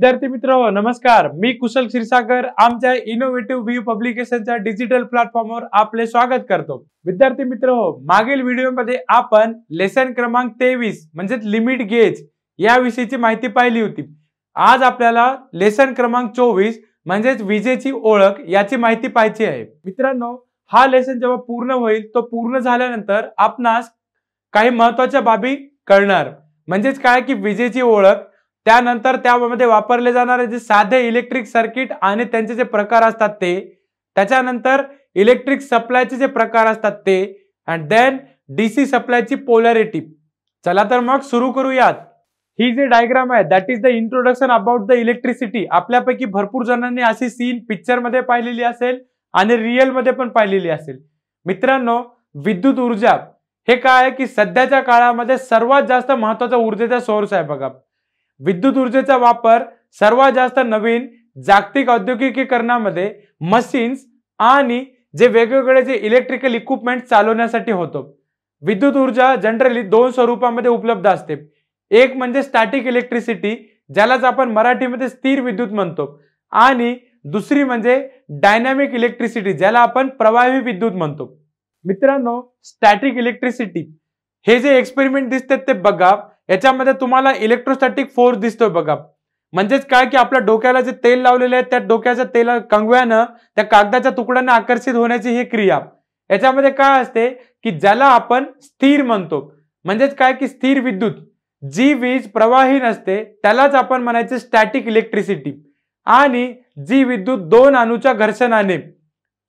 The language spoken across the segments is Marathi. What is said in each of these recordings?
विद्यार्थी मित्रांनो नमस्कार, मी कुशल क्षीरसागर आमच्या इनोव्हेटिव्ह व्ह्यू पब्लिकेशनच्या डिजिटल प्लॅटफॉर्मवर आपले स्वागत करतो। विद्यार्थी मित्रांनो, मागील व्हिडिओमध्ये आपण लेसन क्रमांक 23 म्हणजे लिमिट गेज या विषयीची माहिती पाहिली होती। आज आपल्याला लेसन क्रमांक 24 म्हणजे विजेची ओळख याची माहिती पाहायची आहे। मित्रांनो, हा लेसन जेव्हा पूर्ण होईल तो पूर्ण झाल्यानंतर आपणास काही महत्त्वाच्या बाबी कळणार, म्हणजेच काय की विजेची ओळख, त्यानंतर त्यामध्ये वापरले जाणारे जे साधे इलेक्ट्रिक सर्किट आणि त्यांचे जे प्रकार असतात ते, त्याच्यानंतर इलेक्ट्रिक सप्लायचे जे प्रकार असतात ते, अँड देन डीसी सप्लायची पोलॅरिटी। चला तर मग सुरू करूयात। ही जी डायग्राम आहे that is the introduction about the electricity. आपल्यापैकी भरपूर जणांनी अशी सीन पिक्चर मध्ये पाहिलेली असेल आणि रिअल मध्ये पण पाहिलेली असेल। मित्रांनो, विद्युत ऊर्जा हे काय आहे की सध्याच्या काळामध्ये सर्वात जास्त महत्त्वाचा ऊर्जेचा सोर्स आहे बघा। विद्युत ऊर्जेचा वापर सर्वात जास्त नवीन जागतिक औद्योगिकीकरणामध्ये मशीन्स आणि जे वेगवेगळे जे इलेक्ट्रिकल इक्विपमेंट चालवण्यासाठी होतो। विद्युत ऊर्जा जनरली दोन स्वरूपामध्ये उपलब्ध असते। एक म्हणजे स्टॅटिक इलेक्ट्रिसिटी, ज्यालाच आपण मराठीमध्ये स्थिर विद्युत म्हणतो, आणि दुसरी म्हणजे डायनॅमिक इलेक्ट्रिसिटी, ज्याला आपण प्रवाही विद्युत म्हणतो। मित्रांनो, स्टॅटिक इलेक्ट्रिसिटी हे जे एक्सपेरिमेंट दिसतात ते बघा, याच्यामध्ये तुम्हाला इलेक्ट्रोस्टॅटिक फोर्स दिसतोय बघा। म्हणजेच काय की आपल्या डोक्याला जे तेल लावलेले आहे त्या डोक्याच्या तेला कंगव्यानं त्या कागदाच्या तुकड्यांना आकर्षित होण्याची ही क्रिया, याच्यामध्ये काय असते की ज्याला आपण स्थिर म्हणतो। म्हणजेच काय की स्थिर विद्युत, जी वीज प्रवाही नसते त्यालाच आपण म्हणायचे स्टॅटिक इलेक्ट्रिसिटी। आणि जी विद्युत दोन अणूच्या घर्षणाने,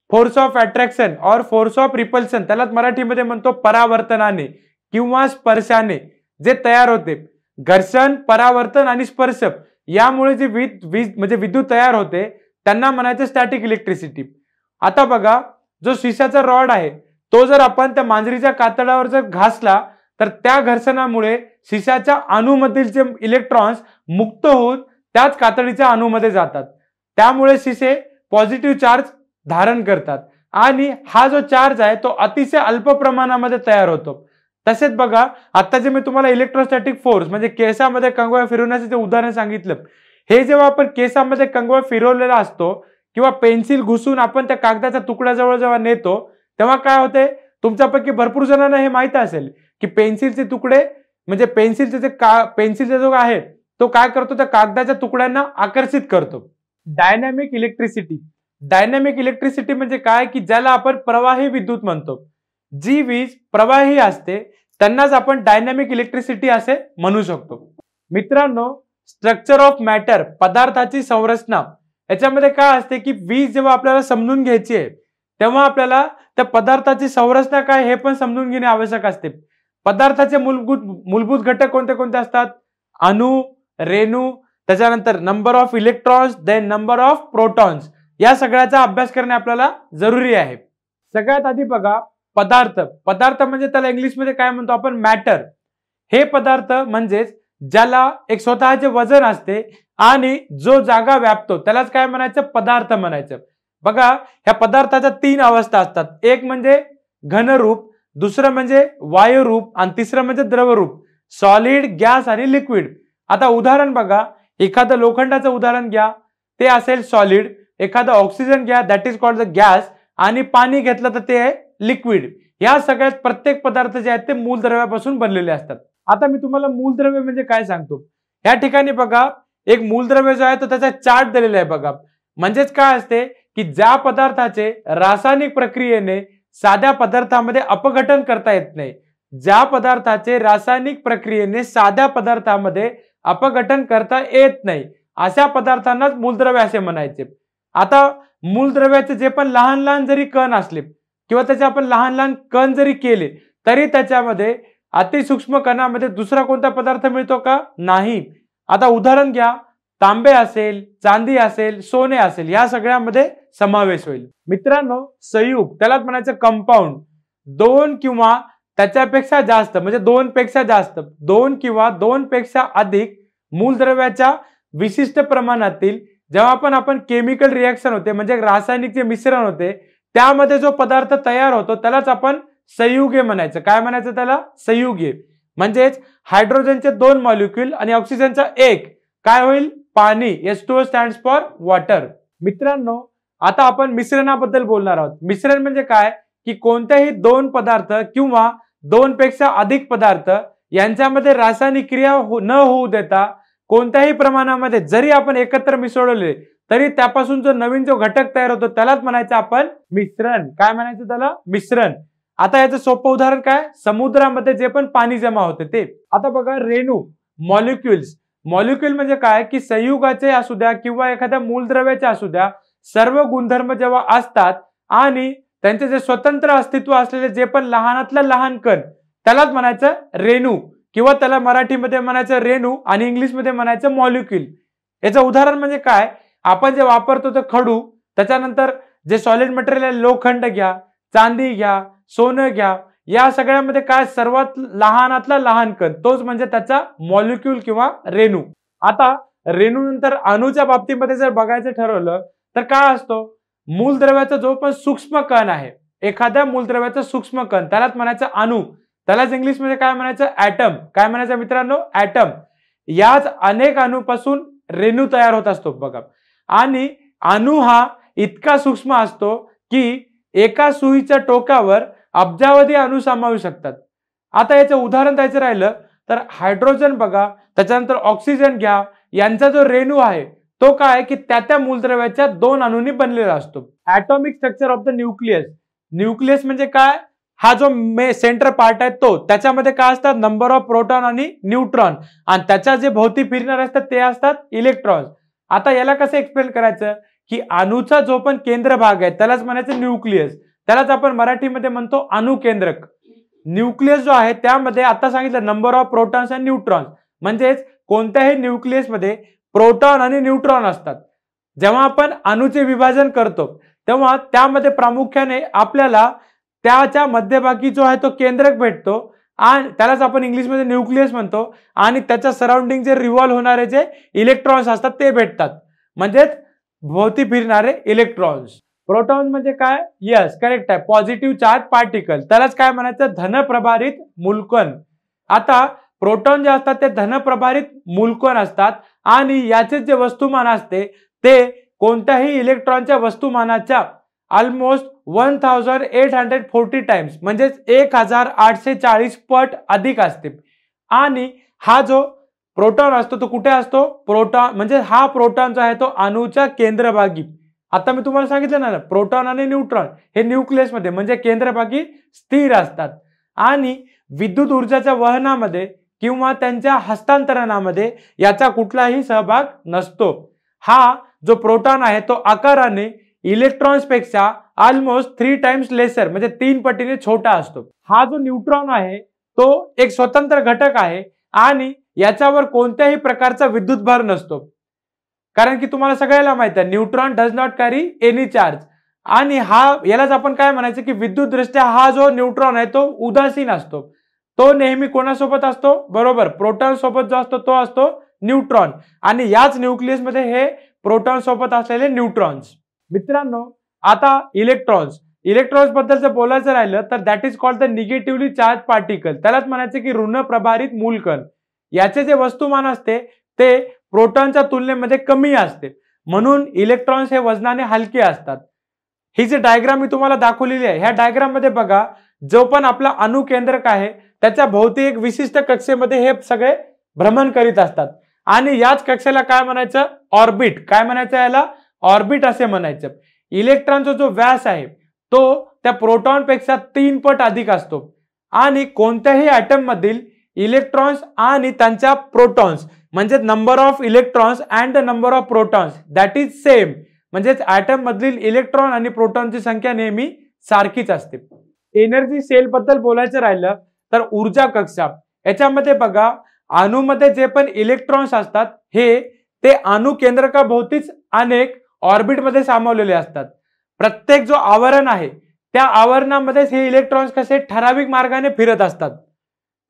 फोर्स ऑफ अट्रॅक्शन और फोर्स ऑफ रिपल्शन, त्यालाच मराठीमध्ये म्हणतो परावर्तनाने किंवा स्पर्शाने जे तयार होते, घर्षण, परावर्तन आणि स्पर्श, यामुळे जी वीज म्हणजे विद्युत तयार होते त्यांना म्हणायचं स्टॅटिक इलेक्ट्रिसिटी। आता बघा, जो शिशाचा रॉड आहे तो जर आपण त्या मांजरीच्या कातडावर जर घासला तर त्या घर्षणामुळे शिशाच्या अणूमधील जे इलेक्ट्रॉन्स मुक्त होऊन त्याच कातडीच्या अणूमध्ये जातात, त्यामुळे शिसे पॉझिटिव्ह चार्ज धारण करतात आणि हा जो चार्ज आहे तो अतिशय अल्प प्रमाणामध्ये तयार होतो। तसेच बघा, आता जे मी तुम्हाला इलेक्ट्रोस्टॅटिक फोर्स म्हणजे केसामध्ये कंगवा फिरवण्याचे जे उदाहरण सांगितलं, हे जेव्हा आपण केसामध्ये कंगवा फिरवलेला असतो किंवा पेन्सिल घुसून आपण त्या कागदाच्या तुकड्याजवळ जेव्हा नेतो तेव्हा काय होते, तुमच्यापैकी भरपूर जणांना हे माहिती असेल की पेन्सिलचे तुकडे म्हणजे पेन्सिलचा जो आहे तो काय करतो, त्या कागदाच्या तुकड्यांना आकर्षित करतो। डायनॅमिक इलेक्ट्रिसिटी, डायनॅमिक इलेक्ट्रिसिटी म्हणजे काय की ज्याला आपण प्रवाही विद्युत म्हणतो। जी वीज प्रवाही असते त्यांनाच आपण डायनॅमिक इलेक्ट्रिसिटी असे म्हणू शकतो। मित्रांनो, स्ट्रक्चर ऑफ मॅटर, पदार्थाची संरचना, याच्यामध्ये काय असते की वीज जेव्हा आपल्याला समजून घ्यायची आहे तेव्हा आपल्याला त्या पदार्थाची संरचना काय हे पण समजून घेणे आवश्यक असते। पदार्थाचे मूलभूत घटक कोणते कोणते असतात? अणू, रेणू, त्याच्यानंतर number of electrons, then number of protons, या सगळ्याचा अभ्यास करणे आपल्याला जरुरी आहे। सगळ्यात आधी बघा, पदार्थ, पदार्थ म्हणजे त्याला इंग्लिशमध्ये काय म्हणतो आपण? मॅटर। हे पदार्थ म्हणजेच ज्याला एक स्वतःचे वजन असते आणि जो जागा व्यापतो त्यालाच काय म्हणायचं? पदार्थ म्हणायचं। बघा, ह्या पदार्थाच्या तीन अवस्था असतात, एक म्हणजे घनरूप, दुसरं म्हणजे वायुरूप आणि तिसरं म्हणजे द्रवरूप, सॉलिड, गॅस आणि लिक्विड। आता उदाहरण बघा, एखादं लोखंडाचं उदाहरण घ्या, ते असेल सॉलिड, एखादं ऑक्सिजन घ्या that is called the gas, आणि पाणी घेतलं तर ते आहे लिक्विड। या सगळ्यात प्रत्येक पदार्थ जे आहेत ते मूलद्रव्यापासून बनलेले असतात। आता मी तुम्हाला मूलद्रव्य म्हणजे काय सांगतो। या ठिकाणी बघा, एक मूलद्रव्य जो आहे तो त्याचा चार्ट दिलेला आहे बघा। म्हणजेच काय असते की ज्या पदार्थाचे रासायनिक प्रक्रियेने साध्या पदार्थामध्ये अपघटन करता येत नाही, ज्या पदार्थाचे रासायनिक प्रक्रियेने साध्या पदार्थामध्ये अपघटन करता येत नाही, अशा पदार्थांनाच मूलद्रव्य असे म्हणायचे। आता मूलद्रव्याचे जे पण लहान लहान जरी कण असले किंवा त्याचे आपण लहान लहान कण जरी केले तरी त्याच्यामध्ये अतिसूक्ष्म कणामध्ये दुसरा कोणता पदार्थ मिळतो का? नाही। आता उदाहरण घ्या, तांबे असेल, चांदी असेल, सोने असेल, या सगळ्यामध्ये समावेश होईल। मित्रांनो, संयुग त्यालाच म्हणायचं कंपाऊंड। दोन किंवा त्याच्यापेक्षा जास्त म्हणजे दोन पेक्षा जास्त, दोन किंवा दोन पेक्षा अधिक मूलद्रव्याच्या विशिष्ट प्रमाणातील जेव्हा आपण केमिकल रिएक्शन होते म्हणजे रासायनिक जे मिश्रण होते त्यामध्ये जो पदार्थ तयार होतो त्यालाच आपण संयुगे म्हणायचं। काय म्हणायचं त्याला? संयुगे। म्हणजेच हायड्रोजनचे 2 मॉलिक्यूल आणि ऑक्सिजनचा 1 काय होईल? पाणी. H2O stands for water. मित्रांनो, आता आपण मिश्रणाबद्दल बोलणार आहोत. मिश्रण म्हणजे काय की कोणत्याही दोन पदार्थ किंवा दोन पेक्षा अधिक पदार्थ यांच्यामध्ये रासायनिक क्रिया न होऊ देता कोणत्याही प्रमाणामध्ये जरी आपण एकत्र मिसळले तरी त्यापासून जो नवीन घटक तयार होतो त्यालाच म्हणायचं आपण मिश्रण. काय म्हणायचं त्याला? मिश्रण. आता याचं सोपं उदाहरण काय? समुद्रामध्ये जे पण पाणी जमा होते ते. आता बघा रेणू, मॉलिक्युल्स. मॉलिक्युल म्हणजे काय की संयुगाचे असू द्या किंवा एखाद्या मूलद्रव्याचे असू द्या, सर्व गुणधर्म जेव्हा असतात आणि त्यांचे जे स्वतंत्र अस्तित्व असलेले जे पण लहानातलं लहान कण त्यालाच म्हणायचं रेणू किंवा त्याला मराठीमध्ये म्हणायचं रेणू आणि इंग्लिशमध्ये म्हणायचं मॉलिक्युल. याचं उदाहरण म्हणजे काय? आपण जे वापरतो ते खडू, त्याच्यानंतर जे सॉलिड मटेरियल आहे लोखंड घ्या, चांदी घ्या, सोनं घ्या, या सगळ्यामध्ये काय सर्वात लहानातला लहान कण तोच म्हणजे त्याचा मॉलिक्युल किंवा रेणू. आता रेणू नंतर अणूच्या बाबतीमध्ये जर बघायचं ठरवलं तर काय असतो? मूलद्रव्याचा जो पण सूक्ष्म कण आहे, एखाद्या मूलद्रव्याचा सूक्ष्म कण त्यालाच म्हणायचं अणू. त्यालाच इंग्लिशमध्ये काय म्हणायचं? ॲटम. काय म्हणायचं मित्रांनो? ॲटम. याच अनेक अणूपासून रेणू तयार होत असतो बघा. आणि अणू हा इतका सूक्ष्म असतो की एका सुईच्या टोकावर अब्जावधी अणू सामावू शकतात. आता याचं उदाहरण द्यायचं राहिलं तर हायड्रोजन बघा, त्याच्यानंतर ऑक्सिजन घ्या, यांचा जो रेणू आहे तो काय की त्या मूलद्रव्याच्या दोन अणूंनी बनलेला असतो. Atomic structure of the nucleus. Nucleus म्हणजे काय? हा जो सेंटर पार्ट आहे तो, त्याच्यामध्ये काय असतात? नंबर ऑफ प्रोटॉन आणि न्यूट्रॉन, आणि त्याच्या जे भोवती फिरणारे असतात ते असतात इलेक्ट्रॉन्स. आता याला कसं एक्सप्लेन करायचं की अणूचा जो पण केंद्र भाग आहे त्यालाच म्हणायचं न्यूक्लियस. त्यालाच आपण मराठीमध्ये म्हणतो अणुकेंद्रक. न्यूक्लियस जो आहे त्यामध्ये आता सांगितलं नंबर ऑफ प्रोटॉन्स आणि न्यूट्रॉन्स, म्हणजेच कोणत्याही न्यूक्लियसमध्ये प्रोटॉन आणि न्यूट्रॉन असतात. जेव्हा आपण अणूचे विभाजन करतो तेव्हा त्यामध्ये प्रामुख्याने आपल्याला त्याच्या मध्यभागी जो आहे तो केंद्रक भेटतो आणि त्यालाच आपण इंग्लिशमध्ये न्यूक्लियस म्हणतो, आणि त्याच्या सराउंडिंग जे रिव्हॉल्व होणारे जे इलेक्ट्रॉन्स असतात ते भेटतात, म्हणजेच भोवती फिरणारे इलेक्ट्रॉन्स. प्रोटॉन म्हणजे काय? यस, करेक्ट आहे, पॉझिटिव्ह चार्ज पार्टिकल. त्यालाच काय म्हणायचं? धनप्रभारित मूलकण. आता प्रोटॉन जे असतात ते धनप्रभारित मूलकण असतात आणि याचे जे वस्तुमान असते ते कोणत्याही इलेक्ट्रॉनच्या वस्तुमानाच्या ऑलमोस्ट 1840 टाइम्स म्हणजेच 1840 पट अधिक असते. आणि हा जो प्रोटॉन असतो तो कुठे असतो? प्रोटॉन म्हणजे हा प्रोटॉन जो आहे तो अणूच्या केंद्रभागी. आता मी तुम्हाला सांगितलं ना, प्रोटॉन आणि न्यूट्रॉन हे न्यूक्लियस मध्ये म्हणजे केंद्रभागी स्थिर असतात आणि विद्युत ऊर्जाच्या वहनामध्ये किंवा त्यांच्या हस्तांतरणामध्ये याचा कुठलाही सहभाग नसतो. हा जो प्रोटॉन आहे तो आकाराने इलेक्ट्रॉन्स पेक्षा ऑलमोस्ट 3 टाइम्स लेसर म्हणजे 3 पटीने छोटा असतो. हा जो न्यूट्रॉन आहे तो एक स्वतंत्र घटक आहे आणि याच्यावर कोणत्याही प्रकारचा विद्युत भार नसतो, कारण की तुम्हाला सगळ्याला माहित आहे neutron does not carry any charge. आणि यालाच आपण काय म्हणायचं की विद्युत दृष्ट्या हा जो न्यूट्रॉन आहे तो उदासीन असतो. तो नेहमी कोणासोबत असतो? बरोबर, प्रोटॉन सोबत जो असतो तो असतो न्यूट्रॉन, आणि याच न्यूक्लियस मध्ये हे प्रोटॉन सोबत असलेले न्यूट्रॉन्स. मित्रांनो, आता इलेक्ट्रॉन्स बद्दल जर बोलायचं राहिलं तर that is called the negatively charge particle. त्यालाच म्हणायचं की ऋण प्रभारित मूलकण. याचे जे वस्तुमान असते ते प्रोटॉनच्या तुलनेमध्ये कमी असते, म्हणून इलेक्ट्रॉन्स हे वजनाने हलके असतात. ही जी डायग्राम मी तुम्हाला दाखवलेली आहे, ह्या डायग्राम मध्ये बघा, जो पण आपला अणुकेंद्रक आहे त्याच्या भोवती एक विशिष्ट कक्षेमध्ये हे सगळे भ्रमण करीत असतात आणि याच कक्षेला काय म्हणायचं? ऑर्बिट. काय म्हणायचं याला? ऑर्बिट असे म्हणायचं. इलेक्ट्रॉनचा जो व्यास आहे तो त्या प्रोटॉन पेक्षा 3 पट अधिक असतो आणि कोणत्याही ॲटम मधील इलेक्ट्रॉन्स आणि त्यांच्या प्रोटॉन्स म्हणजे number of electrons and the number of protons that is same, म्हणजेच ॲटम मधील इलेक्ट्रॉन आणि प्रोटॉनची संख्या नेहमी सारखीच असते. एनर्जी सेल बद्दल बोलायचं राहिलं तर ऊर्जा कक्षा, याच्यामध्ये बघा अणूमध्ये जे पण इलेक्ट्रॉन्स असतात हे ते अणु केंद्रकाभोवतीच अनेक ऑर्बिट मध्ये सामावलेले असतात. प्रत्येक जो आवरण आहे त्या आवरणामध्ये हे इलेक्ट्रॉन्स कसे ठराविक मार्गाने फिरत असतात.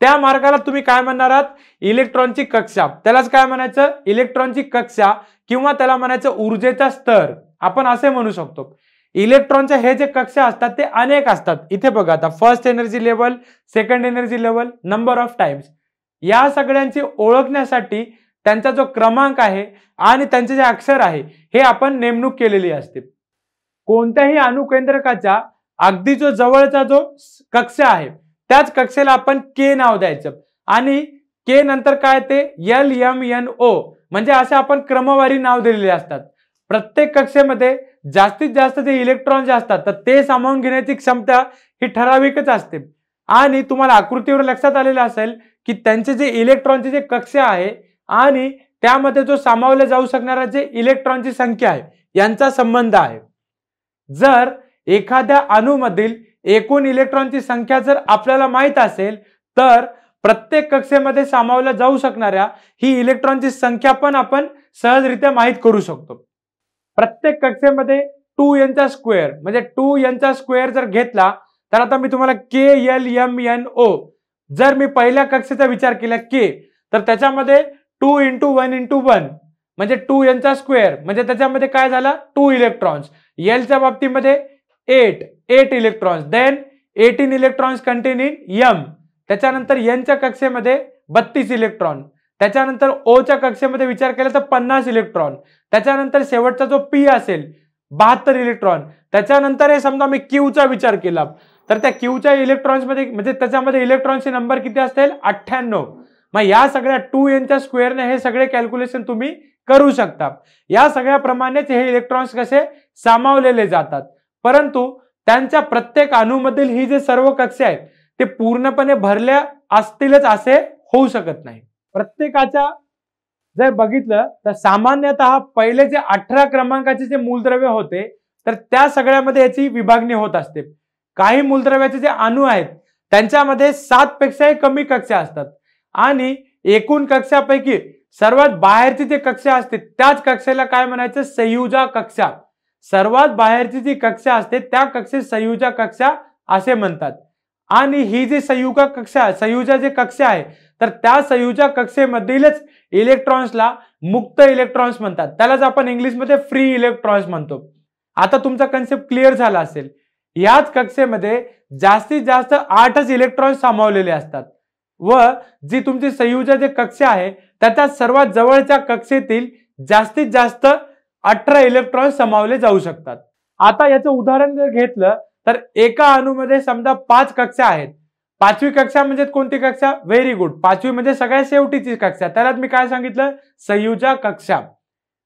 त्या मार्गाला तुम्ही काय म्हणणार आहात? इलेक्ट्रॉनची कक्षा. त्यालाच काय म्हणायचं? इलेक्ट्रॉनची कक्षा किंवा त्याला म्हणायचं ऊर्जेचा स्तर, आपण असे म्हणू शकतो. इलेक्ट्रॉनचे हे जे कक्षा असतात ते अनेक असतात. इथे बघा आता first energy level, second energy level, number of times. या सगळ्यांची ओळखण्यासाठी त्यांचा जो क्रमांक आहे आणि त्यांचे जे अक्षर आहे हे आपण नेमणूक केलेली असते. कोणत्याही अणुकेंद्रकाच्या अगदी जो जवळचा जो कक्षा आहे त्याच कक्षेला आपण के नाव द्यायचं आणि के नंतर काय ते LMNO म्हणजे असे आपण क्रमवारी नाव दिलेले असतात. प्रत्येक कक्षेमध्ये जास्तीत जास्त जे इलेक्ट्रॉन जे असतात तर ते सामावून घेण्याची क्षमता ही ठराविकच असते. आणि तुम्हाला आकृतीवर लक्षात आलेलं असेल की त्यांचे जे इलेक्ट्रॉनचे जे कक्षा आहे आणि त्यामध्ये जो सामावले जाऊ शकणारा जे इलेक्ट्रॉनची संख्या आहे यांचा संबंध आहे. जर एखाद्या अणूमधील एकूण इलेक्ट्रॉनची संख्या जर आपल्याला माहित असेल तर प्रत्येक कक्षेमध्ये सामावल्या जाऊ शकणाऱ्या ही इलेक्ट्रॉनची संख्या पण आपण सहजरित्या माहित करू शकतो. प्रत्येक कक्षेमध्ये 2n चा स्क्वेअर म्हणजे 2n चा स्क्वेअर जर घेतला तर आता मी तुम्हाला KLMNO जर मी पहिल्या कक्षेचा विचार केला K तर त्याच्यामध्ये 2 × 1 × 1 म्हणजे 2n चा स्क्वेअर म्हणजे त्याच्यामध्ये काय झाला 2 इलेक्ट्रॉन्स. L च्या बाबतीमध्ये 8 electrons then 18 electrons contain in M. त्याच्यानंतर n च्या कक्षेमध्ये 32 इलेक्ट्रॉन. त्याच्यानंतर O च्या कक्षेमध्ये विचार केला तर 50 इलेक्ट्रॉन. त्याच्यानंतर शेवटचा जो P असेल 72 इलेक्ट्रॉन. त्याच्यानंतर हे समजा मी Q चा विचार केला तर त्या Q च्या इलेक्ट्रॉन्स मध्ये म्हणजे त्याच्यामध्ये इलेक्ट्रॉनचे नंबर किती असतील 98. मग या सगळ्या 2n च्या स्क्वेअरने हे सगळे कॅल्क्युलेशन तुम्ही करू शकता. या सगळ्या प्रमाणेच हे इलेक्ट्रॉन्स कसे सामावलेले जातात. परंतु त्यांच्या प्रत्येक अणूमधील ही जे सर्व कक्षा आहेत ते पूर्णपणे भरल्या असतीलच असे होऊ शकत नाही. प्रत्येकाच्या जर बघितलं तर सामान्यतः पहिले जे 18 क्रमांकाचे जे मूलद्रव्य होते तर त्या सगळ्यामध्ये याची विभागणी होत असते. काही मूलद्रव्याचे जे अणू आहेत त्यांच्यामध्ये 7 पेक्षाही कमी कक्षा असतात आणि एकूण कक्षापैकी सर्वात बाहेरची जी कक्षा असते त्याच कक्षेला काय म्हणायचं संयुजा कक्षा. सर्वात बाहेरची जी कक्षा असते त्या कक्षेत संयुजा कक्षा असे म्हणतात. आणि ही जी संयुजा जे कक्षा आहे तर त्या संयुजा कक्षेमधीलच इलेक्ट्रॉन्सला मुक्त इलेक्ट्रॉन्स म्हणतात. त्यालाच आपण इंग्लिशमध्ये फ्री इलेक्ट्रॉन्स म्हणतो. आता तुमचा कन्सेप्ट क्लिअर झाला असेल. याच कक्षेमध्ये जास्तीत जास्त 8च इलेक्ट्रॉन्स सामावलेले असतात व जी तुमची संयुजा जे कक्षा आहे त्याच्या सर्वात जवळच्या कक्षेतील जास्तीत जास्त 18 इलेक्ट्रॉन सामावले जाऊ शकतात. आता याचं उदाहरण जर घेतलं तर एका अणूमध्ये समजा 5 कक्षा आहेत. 5वी कक्षा म्हणजे कोणती कक्षा व्हेरी गुड 5वी म्हणजे सगळ्यात शेवटीची कक्षा त्यालाच मी काय सांगितलं संयुजा कक्षा.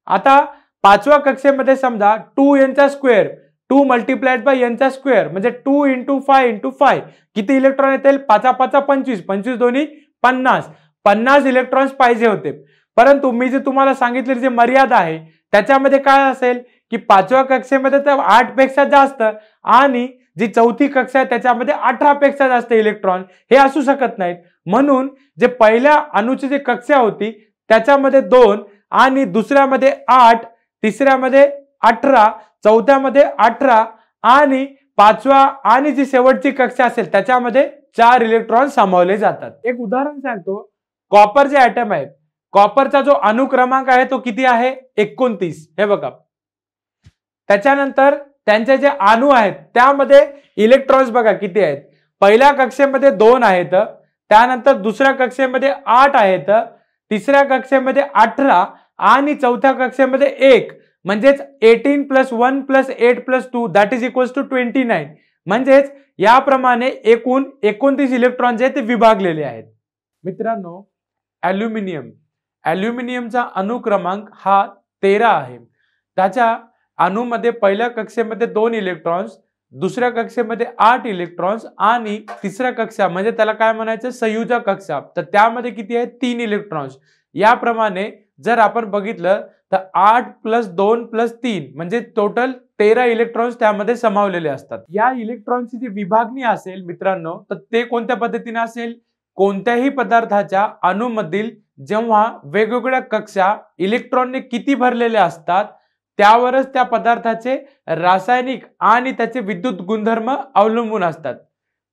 आता 5व्या कक्षेमध्ये समजा 2n चा स्क्वेअर 2 मल्टिप्लाइड बाय n चा स्क्वेअर म्हणजे 2 × 5 × 5 किती इलेक्ट्रॉन येतील 5 5 25 25 दोन्ही 50 इलेक्ट्रॉन्स पाहिजे होते. परंतु मी जे तुम्हाला सांगितलेली जी मर्यादा आहे त्याच्यामध्ये काय असेल की 5व्या कक्षेमध्ये तर 8 पेक्षा जास्त आणि जी 4थी कक्षा आहे त्याच्यामध्ये 18 पेक्षा जास्त इलेक्ट्रॉन हे असू शकत नाहीत. म्हणून जे पहिल्या अणूची जी कक्षा होती त्याच्यामध्ये 2 आणि दुसऱ्यामध्ये 8 तिसऱ्यामध्ये 18 चौथ्यामध्ये 18 आणि 5व्या आणि जी शेवटची कक्षा असेल त्याच्यामध्ये 4 इलेक्ट्रॉन सामावले जातात. एक उदाहरण सांगतो. कॉपर जे ऍटम आहे कॉपरचा जो अनुक्रमांक आहे तो किती आहे 29. हे बघा. त्याच्यानंतर त्यांचे जे अणू आहेत त्यामध्ये इलेक्ट्रॉन्स बघा किती आहेत. पहिल्या कक्षेमध्ये 2 आहेत. त्यानंतर दुसऱ्या कक्षेमध्ये 8 आहेत. तिसऱ्या कक्षेमध्ये 18 आणि चौथ्या कक्षेमध्ये 1 म्हणजेच 18 + 1 + 8 + 2 दॅट इज इक्वल्स टू 29. म्हणजेच याप्रमाणे एकूण 29 इलेक्ट्रॉन जे ते विभागलेले आहेत. मित्रांनो ॲल्युमिनियमचा अणुक्रमांक हा 13 आहे. त्याच्या अणूमध्ये पहिल्या कक्षेमध्ये 2 इलेक्ट्रॉन्स दुसऱ्या कक्षेमध्ये 8 इलेक्ट्रॉन्स आणि तिसऱ्या कक्षा म्हणजे त्याला काय म्हणायचं संयुजा कक्षा तर त्यामध्ये किती आहे 3 इलेक्ट्रॉन्स. याप्रमाणे जर आपण बघितलं तर 8 + 2 + 3 म्हणजे टोटल 13 इलेक्ट्रॉन्स त्यामध्ये समावलेले असतात. या इलेक्ट्रॉनची जी विभागणी असेल मित्रांनो तर ते कोणत्या पद्धतीने असेल कोणत्याही पदार्थाच्या अणूमधील जेव्हा वेगवेगळ्या कक्षा इलेक्ट्रॉनने किती भरलेले असतात त्यावरच त्या पदार्थाचे रासायनिक आणि त्याचे विद्युत गुणधर्म अवलंबून असतात.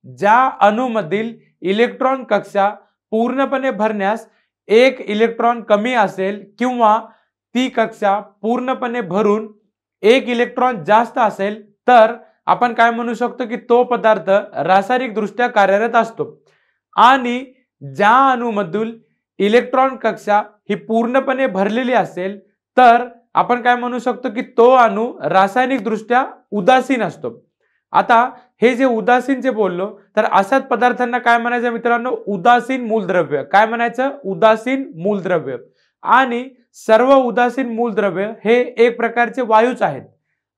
ज्या अणूमधील इलेक्ट्रॉन कक्षा पूर्णपणे भरण्यास 1 इलेक्ट्रॉन कमी असेल किंवा ती कक्षा पूर्णपणे भरून 1 इलेक्ट्रॉन जास्त असेल तर आपण काय म्हणू शकतो की तो पदार्थ रासायनिक दृष्ट्या कार्यरत असतो. आणि ज्या अणूमधील इलेक्ट्रॉन कक्षा ही पूर्णपणे भरलेली असेल तर आपण काय म्हणू शकतो की तो अणू रासायनिक दृष्ट्या उदासीन असतो। आता हे जे उदासीन जे बोललो तर अशाच पदार्थांना काय म्हणायचं मित्रांनो, उदासीन मूलद्रव्य। काय म्हणायचं, उदासीन मूलद्रव्य। आणि सर्व उदासीन मूलद्रव्य हे एक प्रकारचे वायूच आहेत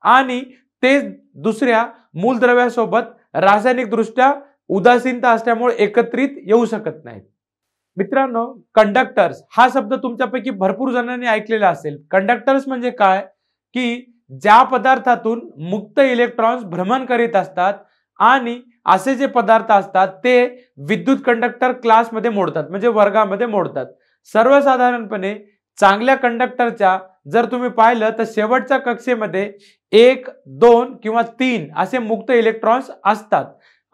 आणि ते दुसऱ्या मूलद्रव्यासोबत रासायनिक दृष्ट्या उदासीनता असल्यामुळे एकत्रित येऊ शकत नाहीत। मित्रांनो, कंडक्टर्स हा शब्द तुमच्यापैकी भरपूर जणांनी ऐकलेला असेल। कंडक्टर्स म्हणजे काय की ज्या पदार्थातून मुक्त इलेक्ट्रॉन्स भ्रमण करीत असतात आणि असे जे पदार्थ असतात ते विद्युत कंडक्टर क्लासमध्ये मोडतात, म्हणजे वर्गामध्ये मोडतात। सर्वसाधारणपणे चांगल्या कंडक्टरच्या जर तुम्ही पाहिलं तर शेवटच्या कक्षेमध्ये 1, 2 किंवा 3 असे मुक्त इलेक्ट्रॉन्स असतात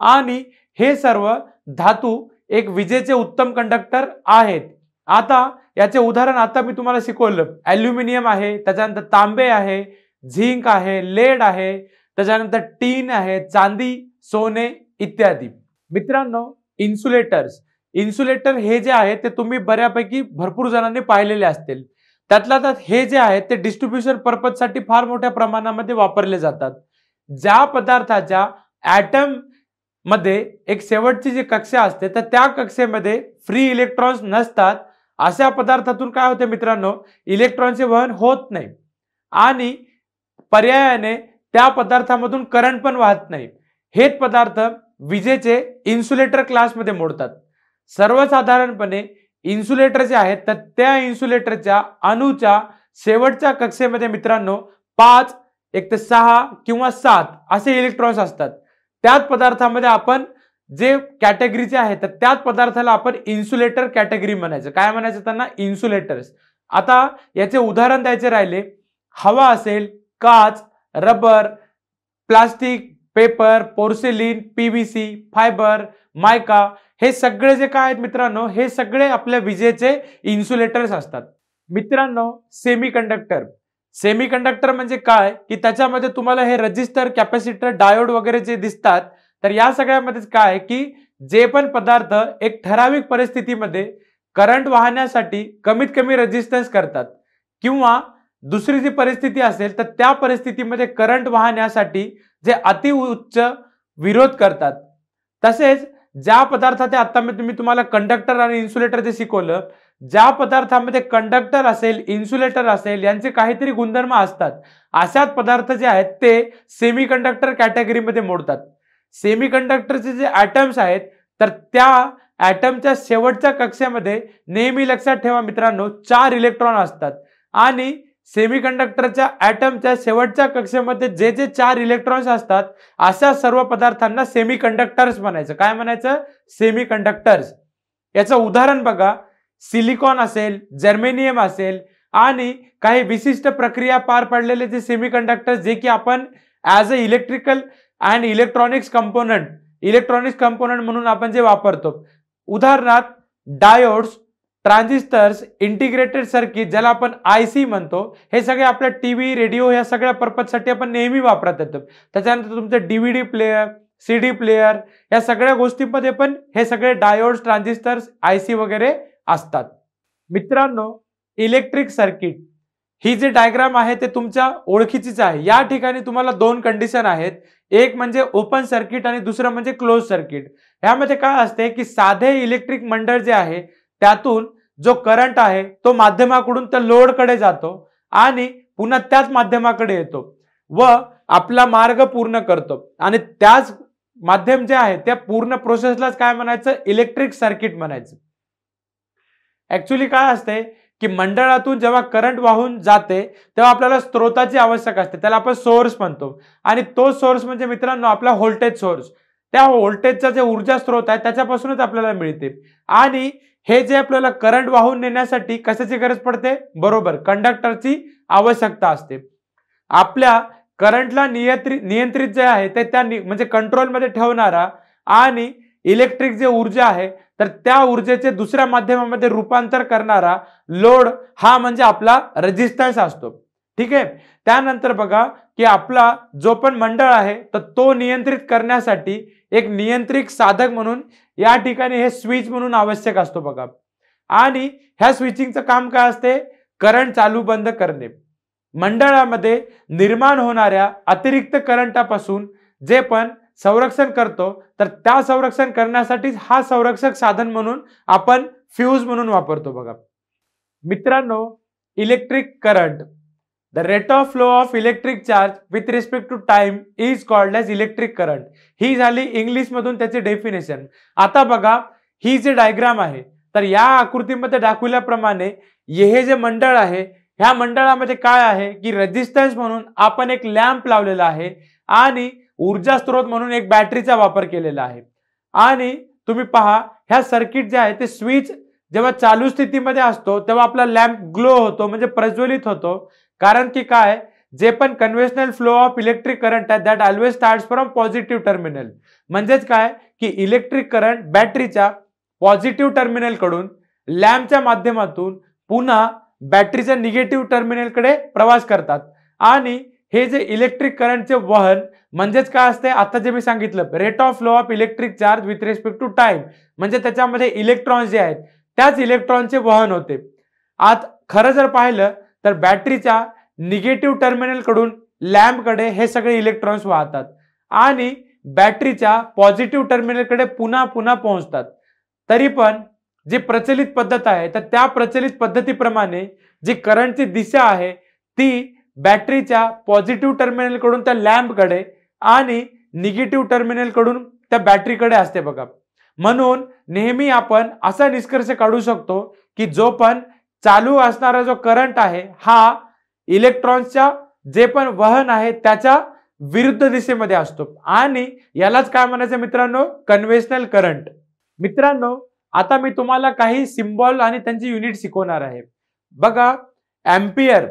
आणि हे सर्व धातू एक विजेचे उत्तम कंडक्टर आहेत। आता याचे उदाहरण आता मी तुम्हाला शिकवलं, ॲल्युमिनियम आहे, त्याच्यानंतर तांबे आहे, झिंक आहे, लेड आहे, त्याच्यानंतर टीन आहे, चांदी, सोने इत्यादी। मित्रांनो, इन्सुलेटर हे जे आहे ते तुम्ही बऱ्यापैकी भरपूर जणांनी पाहिलेले असतील। त्यातल्या त्यात हे जे आहे ते डिस्ट्रीब्युशन पर्पज साठी फार मोठ्या प्रमाणामध्ये वापरले जातात। ज्या पदार्थाच्या ॲटम मध्ये एक शेवटची जी कक्षा असते तर त्या कक्षेमध्ये फ्री इलेक्ट्रॉन्स नसतात, अशा पदार्थातून काय होते मित्रांनो, इलेक्ट्रॉनचे वहन होत नाही आणि पर्यायाने त्या पदार्थामधून करंट पण वाहत नाही। हेच पदार्थ विजेचे इन्सुलेटर क्लासमध्ये मोडतात। सर्वसाधारणपणे इन्सुलेटर जे आहेत तर त्या इन्सुलेटरच्या अणूच्या शेवटच्या कक्षेमध्ये मित्रांनो 5, 1 ते 6 किंवा 7 असे इलेक्ट्रॉन्स असतात। त्याच पदार्थामध्ये आपण जे कॅटेगरीचे आहेत तर त्याच पदार्थाला आपण इन्सुलेटर कॅटेगरी म्हणायचं। काय म्हणायचं त्यांना, इन्सुलेटर्स। आता याचे उदाहरण द्यायचे राहिले, हवा असेल, काच, rubber, plastic, paper, porcelain, PVC, fibre, mica, हे सगळे जे काय आहेत मित्रांनो, हे सगळे आपल्या विजेचे इन्सुलेटर्स असतात। मित्रांनो, सेमीकंडक्टर म्हणजे काय की त्याच्यामध्ये तुम्हाला हे रजिस्टर, कॅपॅसिटर, डायोड वगैरे जे दिसतात तर या सगळ्यामध्ये काय की जे पण पदार्थ एक ठराविक परिस्थितीमध्ये करंट वाहण्यासाठी कमीत कमी रेजिस्टन्स करतात किंवा दुसरी जी परिस्थिती असेल तर त्या परिस्थितीमध्ये करंट वाहण्यासाठी जे अति उच्च विरोध करतात। तसेच ज्या पदार्थाचे आता मी तुम्हाला कंडक्टर आणि इन्सुलेटर जे शिकवलं, ज्या पदार्थामध्ये कंडक्टर असेल, इन्सुलेटर असेल यांचे काहीतरी गुणधर्म असतात, अशाच पदार्थ जे आहेत ते सेमीकंडक्टर कॅटेगरीमध्ये मोडतात। सेमीकंडक्टरचे जे ॲटम्स आहेत तर त्या ॲटमच्या शेवटच्या कक्षेमध्ये नेहमी लक्षात ठेवा मित्रांनो 4 इलेक्ट्रॉन असतात आणि सेमीकंडक्टरच्या ॲटमच्या शेवटच्या कक्षेमध्ये जे जे 4 इलेक्ट्रॉन्स असतात अशा सर्व पदार्थांना सेमीकंडक्टर्स म्हणायचं। काय म्हणायचं, सेमीकंडक्टर्स। याचं उदाहरण बघा, सिलिकॉन असेल, जर्मेनियम असेल आणि काही विशिष्ट प्रक्रिया पार पडलेले जे सेमीकंडक्टर्स जे की आपण as a electrical and electronics component म्हणून आपण जे वापरतो। उदाहरणार्थ डायोड्स, ट्रान्झिस्टर्स, इंटिग्रेटेड सर्किट ज्याला आपण आयसी म्हणतो, हे सगळे आपल्या टीव्ही, रेडिओ या सगळ्या पर्पजसाठी आपण नेहमी वापरत येतो। त्याच्यानंतर तुमचं डीव्हीडी प्लेयर, सीडी प्लेयर या सगळ्या गोष्टींमध्ये पण हे सगळे डायोड्स, ट्रान्झिस्टर्स, आयसी वगैरे असतात। मित्रांनो, इलेक्ट्रिक सर्किट ही जी डायग्राम आहे ते तुमच्या ओळखीचीच आहे। या ठिकाणी तुम्हाला 2 कंडिशन आहेत, एक म्हणजे ओपन सर्किट आणि दुसरं म्हणजे क्लोज सर्किट। यामध्ये काय असते की साधे इलेक्ट्रिक मंडळ जे आहे त्यातून जो करंट आहे तो माध्यमाकडून त्या लोडकडे जातो आणि पुन्हा त्याच माध्यमाकडे येतो व आपला मार्ग पूर्ण करतो आणि त्याच माध्यम जे आहे त्या पूर्ण प्रोसेसलाच काय म्हणायचं, इलेक्ट्रिक सर्किट म्हणायचं। ऍक्च्युअली काय असते की मंडळातून जेव्हा करंट वाहून जाते तेव्हा आपल्याला स्त्रोताची आवश्यक असते, त्याला आपण सोर्स म्हणतो आणि तो सोर्स म्हणजे मित्रांनो आपला व्होल्टेज सोर्स। त्या व्होल्टेजचा जे ऊर्जा स्त्रोत आहे त्याच्यापासूनच आपल्याला मिळते आणि हे जे आपल्याला करंट वाहून नेण्यासाठी कशाची गरज पडते, बरोबर कंडक्टरची आवश्यकता असते। आपल्या करंटला नियंत्रित जे आहे ते त्या म्हणजे कंट्रोलमध्ये ठेवणारा आणि इलेक्ट्रिक जे ऊर्जा आहे तर त्या ऊर्जेचे दुसऱ्या माध्यमामध्ये रूपांतर करणारा लोड हा म्हणजे आपला रेजिस्टन्स असतो। ठीक आहे, त्यानंतर बघा की आपला जो पण मंडळ आहे तर तो नियंत्रित करण्यासाठी एक नियंत्रित साधक म्हणून या ठिकाणी हे स्विच म्हणून आवश्यक असतो। बघा आणि ह्या स्विचिंगचं काम काय असते, करंट चालू बंद करणे. मंडळामध्ये निर्माण होणाऱ्या अतिरिक्त करंटापासून जे पण संरक्षण करतो, तर त्या संरक्षण करण्यासाठी हा संरक्षक साधन म्हणून आपण फ्यूज म्हणून वापरतो. बघा मित्रांनो, electric current, the rate of flow of electric charge with respect to time is called as electric current. ही झाली इंग्लिश मधून त्याची डेफिनेशन. आता बघा ही जी डायग्राम आहे, तर या आकृतीमध्ये दाखवल्याप्रमाणे हे जे मंडळ आहे, ह्या मंडळामध्ये काय आहे की रेजिस्टन्स म्हणून आपण एक लॅम्प लावलेला आहे आणि ऊर्जा स्त्रोत म्हणून एक बॅटरीचा वापर केलेला आहे. आणि तुम्ही पहा ह्या सर्किट जे आहे ते स्विच जेव्हा चालू स्थितीमध्ये असतो तेव्हा आपला लॅम्प ग्लो होतो, म्हणजे प्रज्वलित होतो. कारण की काय, जे पण conventional flow of electric current आहे that always starts from positive terminal. म्हणजेच काय की इलेक्ट्रिक करंट बॅटरीच्या पॉझिटिव्ह टर्मिनल कडून लॅम्पच्या माध्यमातून पुन्हा बॅटरीच्या निगेटिव्ह टर्मिनल कडे प्रवास करतात. आणि हे जे इलेक्ट्रिक करंटचे वहन म्हणजेच काय असते, आता जे मी सांगितलं rate of flow of electric charge with respect to time, म्हणजे त्याच्यामध्ये इलेक्ट्रॉन्स जे आहेत त्याच इलेक्ट्रॉनचे वहन होते. आता खरं जर पाहिलं तर बॅटरीच्या निगेटिव्ह टर्मिनल कडून लॅम्प कडे हे सगळे इलेक्ट्रॉन्स वाहतात आणि बॅटरीच्या पॉझिटिव्ह टर्मिनल कडे पुन्हा पुन्हा पोहोचतात. तरी पण जी प्रचलित पद्धत आहे, तर त्या प्रचलित पद्धतीप्रमाणे जी करंटची दिशा आहे ती बॅटरीच्या पॉझिटिव्ह टर्मिनल कडून त्या लॅम्प कडे आणि निगेटिव्ह टर्मिनल कडून त्या बॅटरीकडे असते. बघा म्हणून नेहमी आपण असा निष्कर्ष काढू शकतो की जो पण चालू असणारा जो करंट आहे हा इलेक्ट्रॉन्सच्या जे पण वहन आहे त्याच्या विरुद्ध दिशेमध्ये असतो आणि यालाच काय म्हणायचं मित्रांनो, कन्व्हेन्शनल करंट. मित्रांनो, आता मी तुम्हाला काही सिम्बॉल आणि त्यांची युनिट शिकवणार आहे. बघा एम्पियर,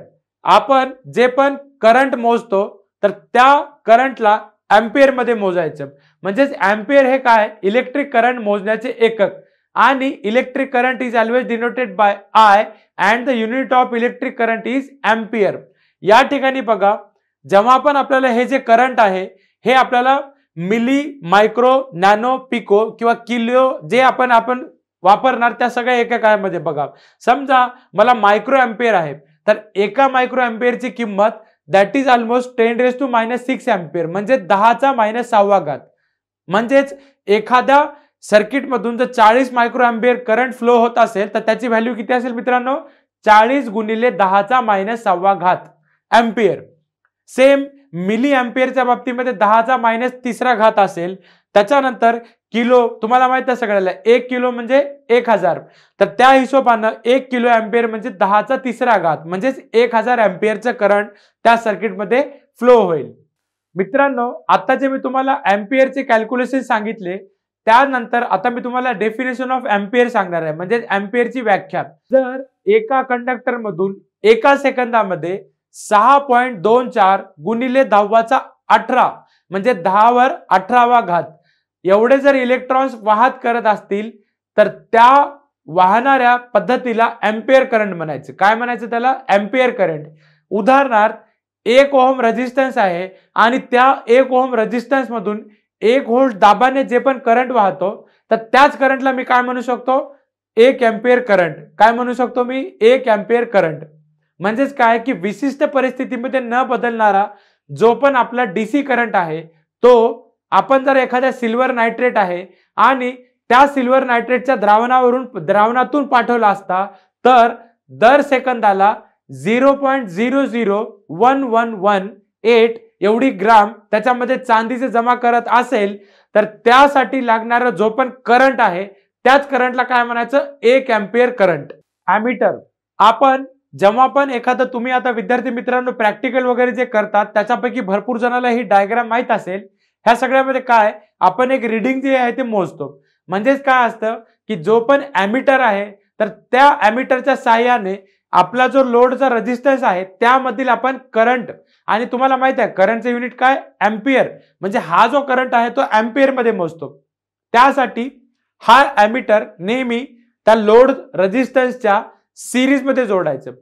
आपण जे पण करंट मोजतो तर त्या करंटला एम्पियर मध्ये मोजायचं. म्हणजेच एम्पियर हे काय, इलेक्ट्रिक करंट मोजण्याचे एकक. आणि electric current is always denoted by I and the unit of electric current is ampere. या ठिकाणी बघा जेव्हा पण आपल्याला हे जे करंट आहे हे आपल्याला मिली, मायक्रो, नॅनो, पिको किंवा किलो जे आपण वापरणार त्या सगळ्या एककामध्ये. बघा समजा मला मायक्रो एम्पियर आहे, तर एका मायक्रो एम्पियरची किंमत दॅट इज ऑलमोस्ट 10⁻⁶ एम्पियर, म्हणजे 10⁻⁶. म्हणजेच एखाद्या सर्किट मधून जर 40 मायक्रो एम्पियर करंट फ्लो होत असेल तर त्याची व्हॅल्यू किती असेल मित्रांनो, 40 गुणिले 10⁻⁶ एम्पियर. सेम मिली एम्पियरच्या बाबतीमध्ये 10⁻³ असेल. त्याच्यानंतर किलो, तुम्हाला माहित आहे सगळ्याला 1 किलो म्हणजे 1000, तर त्या हिशोबानं 1 किलो एम्पियर म्हणजे 10⁻³ म्हणजेच 1000 एम्पियरचं करंट त्या सर्किटमध्ये फ्लो होईल. मित्रांनो, आता जे मी तुम्हाला एम्पियरचे कॅल्क्युलेशन सांगितले त्यानंतर आता मी तुम्हाला डेफिनेशन ऑफ एम्पियर सांगणार आहे, म्हणजे एम्पियरची व्याख्या. जर एका कंडक्टर मधून एका सेकंदामध्ये 6.24 गुणिले 10⁻18 म्हणजे 10⁻18 एवढे जर इलेक्ट्रॉन्स वाहत करत असतील तर त्या वाहणाऱ्या पद्धतीला एम्पियर करंट म्हणायचं. काय म्हणायचं त्याला, एम्पियर करंट. उदाहरणार्थ 1 ओहम रेजिस्टन्स आहे आणि त्या 1 ओहम रेजिस्टन्स मधून 1 व्होल्ट दाबाने जे पण करंट वाहतो तर त्याच करंटला मी काय म्हणू शकतो, 1 एम्पियर करंट. काय म्हणू शकतो मी, 1 एम्पियर करंट. म्हणजेच काय की विशिष्ट परिस्थितीमध्ये न बदलणारा जो पण आपला डीसी करंट आहे तो आपण जर एखाद्या सिल्वर नायट्रेट आहे आणि त्या सिल्वर नायट्रेटच्या द्रावणातून पाठवला असता तर दर सेकंदाला 0.00118 एवढी ग्राम त्याच्यामध्ये चांदीचे जमा करत असेल तर त्यासाठी लागणारा जो पण करंट आहे त्याच करंटला काय म्हणायचं, 1 एम्पियर करंट. ॲमीटर, आपण जेव्हा पण एखादं, तुम्ही आता विद्यार्थी मित्रांनो प्रॅक्टिकल वगैरे जे करतात त्याच्यापैकी भरपूर जणांना ही डायग्राम माहित असेल. ह्या सगळ्यामध्ये काय आपण एक रीडिंग जे आहे ते मोजतो. म्हणजेच काय असतं की जो पण ॲमीटर आहे तर त्या ॲमीटरच्या साहाय्याने आपला जो लोडचा रेजिस्टन्स आहे त्यामधील आपण करंट, आणि तुम्हाला माहित आहे करंटचं युनिट काय, एम्पियर, म्हणजे हा जो करंट आहे तो एम्पियर मध्ये मोजतो. त्यासाठी हा ॲमीटर नेहमी त्या लोड रेजिस्टन्सच्या सिरीज मध्ये जोडायचं.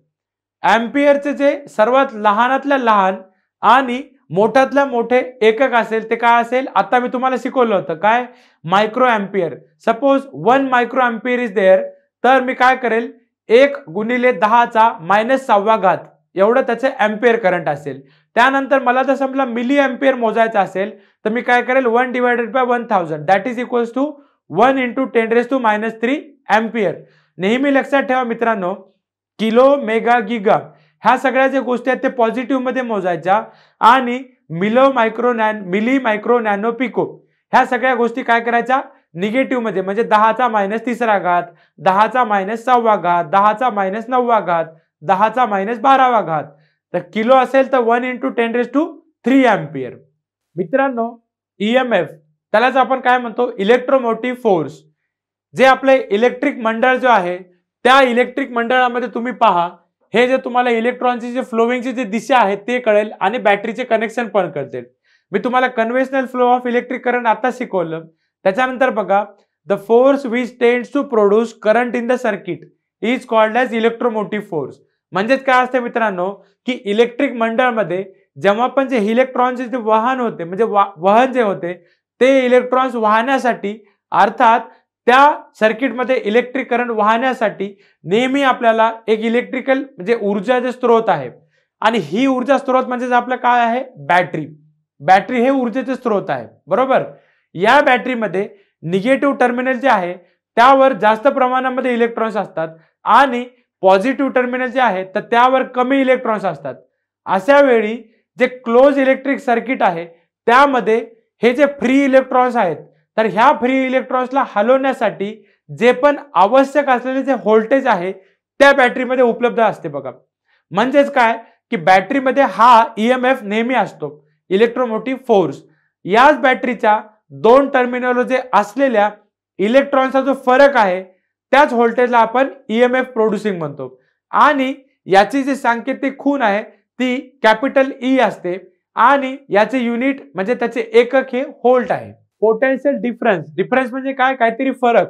एम्पियरचे जे सर्वात लहानातल्या लहान आणि मोठ्यातल्या मोठे एकक असेल ते काय असेल, आता मी तुम्हाला शिकवलं होतं काय, micro ampere. Suppose 1 micro ampere is there, तर मी काय करेल 1 गुणिले 10⁻⁻⁴ एवढं त्याचे एम्पियर करंट असेल. त्यानंतर मला जर समजा मिली एम्पियर मोजायचं असेल तर मी काय करेल 1 divided by 1000 that is equals to 1 × 10⁻³ ampere. नेहमी लक्षात ठेवा मित्रांनो, किलो मेगा गिगा ह्या सगळ्या ज्या गोष्टी आहेत ते पॉझिटिव्ह मध्ये मोजायच्या आणि मिली मायक्रो नॅनो पिको ह्या सगळ्या गोष्टी काय करायच्या निगेटिव्ह मध्ये, म्हणजे 10⁻³ 10⁻⁴ 10⁻⁹ 10⁻12. तर किलो असेल तर 1 × 10⁻³ एम्पियर. मित्रांनो ईएमएफ त्यालाच आपण काय म्हणतो इलेक्ट्रोमोटिव्ह फोर्स. जे आपले इलेक्ट्रिक मंडळ जो आहे त्या इलेक्ट्रिक मंडळामध्ये तुम्ही पहा, हे जे तुम्हाला इलेक्ट्रॉनची जे फ्लोविंगची जी दिशा आहे ते कळेल आणि बॅटरीचे कनेक्शन पण कळतील. मी तुम्हाला conventional flow of electric current आता शिकवलं. त्याच्यानंतर बघा the force which tends to produce current in the circuit is called as electromotive force. म्हणजेच काय असते मित्रांनो की इलेक्ट्रिक मंडळमध्ये जेव्हा पण जे इलेक्ट्रॉनचे जे वहन होते म्हणजे वहन जे होते ते इलेक्ट्रॉन्स वाहण्यासाठी अर्थात त्या सर्किटमध्ये इलेक्ट्रिक करंट वाहण्यासाठी नेहमी आपल्याला एक इलेक्ट्रिकल म्हणजे ऊर्जा जे स्त्रोत आहे आणि ही ऊर्जा स्त्रोत म्हणजे आपलं काय आहे बॅटरी. बॅटरी हे ऊर्जेचे स्त्रोत आहे बरोबर. या बॅटरीमध्ये निगेटिव्ह टर्मिनल जे आहे त्यावर जास्त प्रमाणामध्ये इलेक्ट्रॉन्स असतात आणि पॉझिटिव्ह टर्मिनल जे आहे तर त्यावर कमी इलेक्ट्रॉन्स असतात. अशा वेळी जे क्लोज इलेक्ट्रिक सर्किट आहे त्यामध्ये हे जे फ्री इलेक्ट्रॉन्स आहेत तर ह्या फ्री इलेक्ट्रॉन्सला हलवण्यासाठी जे पण आवश्यक असलेले जे व्होल्टेज आहे त्या बॅटरीमध्ये उपलब्ध असते बघा. म्हणजेच काय की बॅटरीमध्ये हा ईएमएफ नेहमी असतो इलेक्ट्रोमोटिव्ह फोर्स. याच बॅटरीच्या 2 टर्मिनल जे असलेल्या इलेक्ट्रॉनचा जो फरक आहे त्याच व्होल्टेजला आपण ईएमएफ प्रोड्युसिंग म्हणतो. आणि याची जी सांकेतिक खूण आहे ती कॅपिटल ई असते आणि याचे युनिट म्हणजे त्याचे एकक हे व्होल्ट आहे. पोटेन्शियल डिफरन्स म्हणजे काय काहीतरी फरक.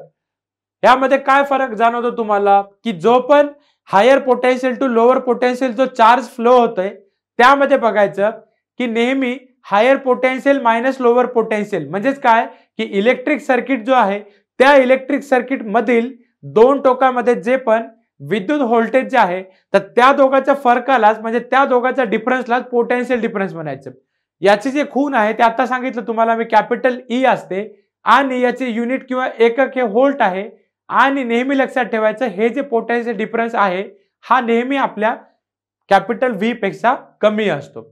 यामध्ये काय फरक जाणवतो तुम्हाला की जो पण higher potential to lower potential जो चार्ज फ्लो होतोय त्यामध्ये बघायचं की नेहमी higher potential minus lower potential म्हणजेच काय की इलेक्ट्रिक सर्किट जो आहे त्या इलेक्ट्रिक सर्किट मधील 2 टोकामध्ये जे पण विद्युत व्होल्टेज जे आहे तर त्या दोघांच्या फरकालाच म्हणजे त्या दोघांच्या डिफरन्सलाच पोटेन्शियल डिफरन्स म्हणायचं. याची जे खूण आहे ते आता सांगितलं तुम्हाला मी कॅपिटल ई असते आणि याचे युनिट किंवा एकक हे व्होल्ट आहे. आणि नेहमी लक्षात ठेवायचं हे जे पोटेन्शियल डिफरन्स आहे हा नेहमी आपल्या कॅपिटल व्ही पेक्षा कमी असतो.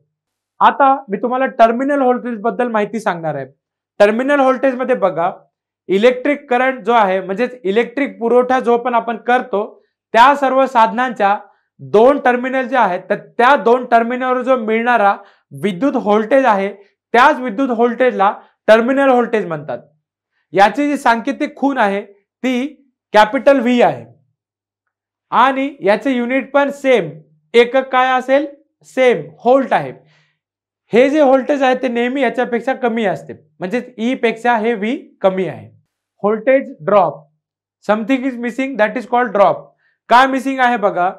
आता मी तुम्हाला टर्मिनल व्होल्टेज बद्दल माहिती सांगणार आहे. टर्मिनल व्होल्टेज मध्ये बघा इलेक्ट्रिक करंट जो आहे म्हणजे इलेक्ट्रिक पुरवठा जो पण आपण करतो त्या सर्व साधनांच्या 2 टर्मिनल जे आहेत तर त्या 2 टर्मिनलवर जो मिळणारा विद्युत व्होल्टेज आहे त्याच विद्युत व्होल्टेजला टर्मिनल व्होल्टेज म्हणतात. याची जी सांकेतिक खूण आहे ती कॅपिटल व्ही आहे आणि याचे युनिट पण सेम एकक काय असेल सेम व्होल्ट आहे. हे जे व्होल्टेज आहे ते नेहमी याच्यापेक्षा कमी असते म्हणजे ई पेक्षा हे व्ही कमी आहे. Voltage drop something is missing that is called drop. काय मिसिंग आहे बघा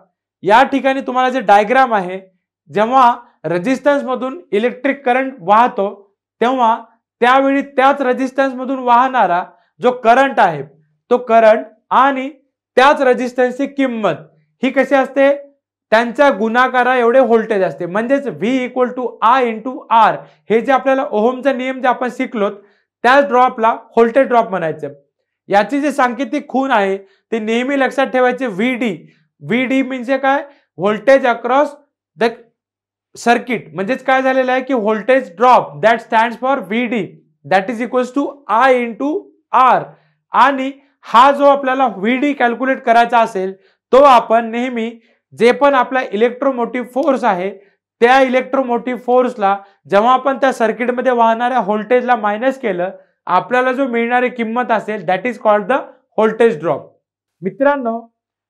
या ठिकाणी तुम्हाला जे डायग्राम आहे जेव्हा रेजिस्टन्स मधून इलेक्ट्रिक करंट वाहतो तेव्हा त्यावेळी त्याच रेजिस्टन्स मधून वाहणारा जो करंट आहे तो करंट आणि त्याच रेजिस्टन्सची किंमत ही कशी असते त्यांच्या गुणाकारा एवढे व्होल्टेज असते. म्हणजेच V equal to I into R हे जे आपल्याला ओहमचा नियम जे आपण शिकलो त्याच ड्रॉपला व्होल्टेज ड्रॉप म्हणायचं. याची जे सांकेतिक खूण आहे ते नेहमी लक्षात ठेवायचे व्हीडी म्हणजे काय व्होल्टेज अक्रॉस द सर्किट. म्हणजेच काय झालेलं आहे की voltage drop that stands for VD that is equals to I into R. आणि हा जो आपल्याला व्हीडी कॅल्क्युलेट करायचा असेल तो आपण नेहमी जे पण आपला इलेक्ट्रोमोटिव्ह फोर्स आहे त्या इलेक्ट्रोमोटिव्ह फोर्सला जेव्हा आपण त्या सर्किटमध्ये वाहणाऱ्या व्होल्टेजला मायनस केलं आपल्याला जो मिळणारी किंमत असेल that is called the voltage drop. मित्रांनो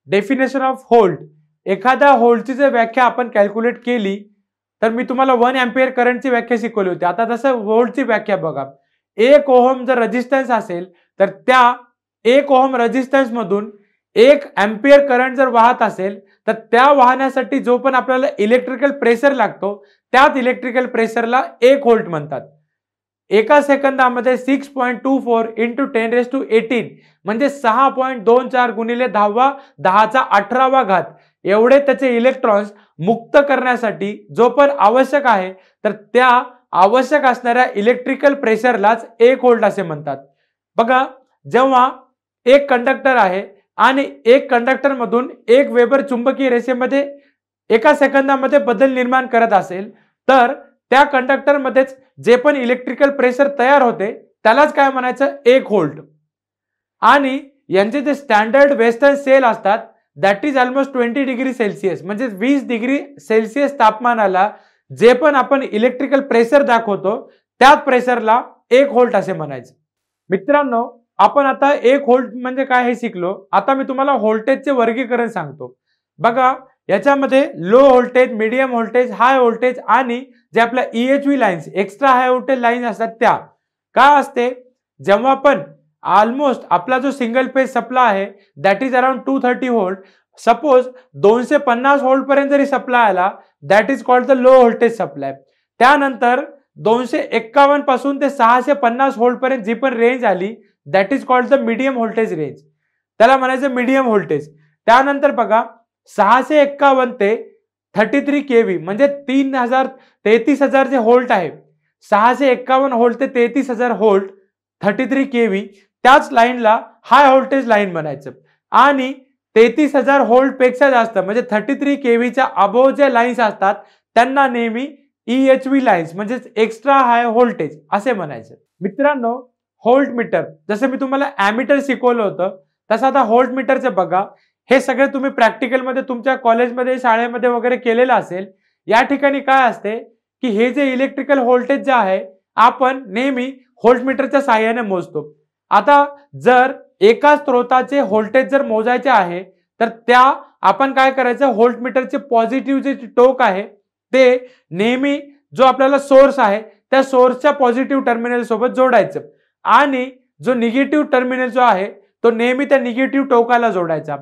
डेफिनेशन ऑफ व्होल्ट एखाद्या व्होल्टची जर व्याख्या आपण कॅल्क्युलेट केली तर मी तुम्हाला 1 एम्पियर करंटची व्याख्या शिकवली होती. आता तसं व्होल्टची व्याख्या बघा 1 ओहम जर रेजिस्टन्स असेल तर त्या 1 ओहम रेजिस्टन्स मधून 1 एम्पियर करंट जर वाहत असेल तर त्या वाहण्यासाठी जो पण आपल्याला इलेक्ट्रिकल प्रेशर लागतो त्याच इलेक्ट्रिकल प्रेशरला 1 व्होल्ट म्हणतात. एका सेकंदामध्ये 6.24 इंटू 10⁸18 म्हणजे 6.24 गुणिले 10⁻18 एवढे त्याचे इलेक्ट्रॉन्स मुक्त करण्यासाठी जो पण आवश्यक आहे, तर त्या आवश्यक असणाऱ्या इलेक्ट्रिकल प्रेशरलाच 1 व्होल्ट असे म्हणतात. बघा, जेव्हा एक कंडक्टर आहे आणि एक कंडक्टर मधून 1 वेबर चुंबकीय रेषेमध्ये एका सेकंदामध्ये बदल निर्माण करत असेल, तर त्या कंडक्टर मध्येच जे पण इलेक्ट्रिकल प्रेशर तयार होते त्यालाच काय म्हणायचं, 1 व्होल्ट. आणि यांचे जे स्टँडर्ड वेस्टर्न सेल असतात that is almost 20 degree Celsius, म्हणजे 20 डिग्री सेल्सिअस तापमानाला जे पण आपण इलेक्ट्रिकल प्रेशर दाखवतो त्या प्रेशरला 1 व्होल्ट असे म्हणायचं. मित्रांनो, आपण आता 1 व्होल्ट म्हणजे काय हे शिकलो. आता मी तुम्हाला व्होल्टेजचे वर्गीकरण सांगतो. बघा, याच्यामध्ये low voltage, medium voltage, high voltage आणि जे आपल्या EHV lines, extra high voltage lines असतात त्या. काय असते, जेव्हा पण ऑलमोस्ट आपला जो सिंगल फेज सप्लाय आहे that is around 230 volt, suppose 250 volt पर्यंत जरी सप्लाय आला that is called the low voltage supply. त्यानंतर 251 पासून ते 650 व्होल्ट पर्यंत जी पण रेंज आली that is called the medium voltage range, त्याला म्हणायचं मीडियम व्होल्टेज. त्यानंतर बघा, 651 ते 33 kV म्हणजे 33,000 जे व्होल्ट आहे, 651 व्होल्ट ते 33,000 व्होल्ट 33 kV, त्याच लाईनला हाय व्होल्टेज लाईन म्हणायचं. आणि 33,000 व्होल्ट पेक्षा जास्त म्हणजे 33 kVच्या अबोव जे लाईन्स असतात त्यांना नेहमी EHV लाईन्स म्हणजे एक्स्ट्रा हाय व्होल्टेज असे म्हणायचं. मित्रांनो, व्होल्ट मीटर, जसं मी तुम्हाला ॲमीटर शिकवलं होतं तसं आता व्होल्ट मीटरचं बघा. हे सगळे तुम्ही प्रॅक्टिकलमध्ये तुमच्या कॉलेजमध्ये, शाळेमध्ये वगैरे केलेलं असेल. या ठिकाणी काय असते की हे जे इलेक्ट्रिकल व्होल्टेज जे आहे आपण नेहमी व्होल्ट मीटरच्या साहाय्याने मोजतो. आता जर एका स्त्रोताचे व्होल्टेज जर मोजायचे आहे तर त्या आपण काय करायचं, व्होल्ट मीटरचे पॉझिटिव्ह जे टोक आहे ते नेहमी जो आपल्याला सोर्स आहे त्या सोर्सच्या पॉझिटिव्ह टर्मिनल सोबत जोडायचं आणि जो निगेटिव्ह टर्मिनल जो आहे तो नेहमी त्या निगेटिव्ह टोकाला जोडायचा.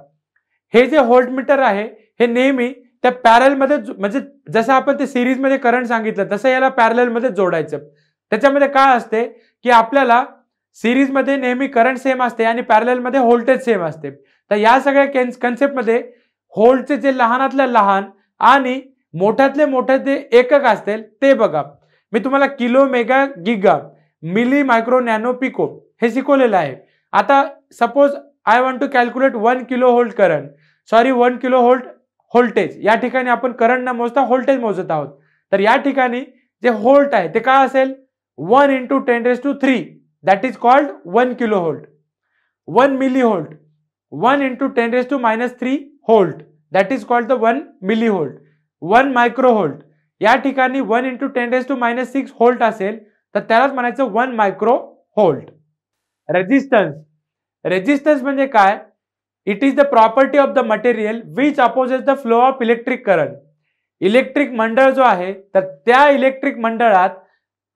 हे जे व्होल्ट मीटर आहे हे नेहमी त्या पॅरल मध्ये, म्हणजे जसं आपण ते सिरीज मध्ये करंट सांगितलं तसं याला पॅरल मध्ये जोडायचं. त्याच्यामध्ये काय असते की आपल्याला सिरीज मध्ये नेहमी करंट सेम असते आणि पॅरल मध्ये व्होल्टेज सेम असते. तर या सगळ्या कन्सेप्ट मध्ये व्होल्टचे जे लहानातल्या लहान आणि मोठ्यातले मोठे जे एकक असतील ते बघा. मी तुम्हाला kilo, mega, giga, milli, micro, nano, pico हे शिकवलेलं आहे. आता suppose I want to calculate 1 kilo volt current, 1 kilo volt voltage. या ठिकाणी आपण करंट न मोजता व्होल्टेज मोजत आहोत. तर या ठिकाणी जे व्होल्ट आहे ते काय असेल, 1 into 10⁻³ that is called 1 kilo volt. 1 milli volt, 1 into 10⁻³ volt that is called the 1 milli volt. 1 micro volt, या ठिकाणी 1 इंटू 10⁻⁶ व्होल्ट असेल तर त्यालाच म्हणायचं 1 मायक्रो व्होल्ट. रेजिस्टन्स, रेजिस्टन्स म्हणजे काय, it is the property of the material which opposes the flow of electric current. Electric मंडळ जो आहे तर त्या इलेक्ट्रिक मंडळात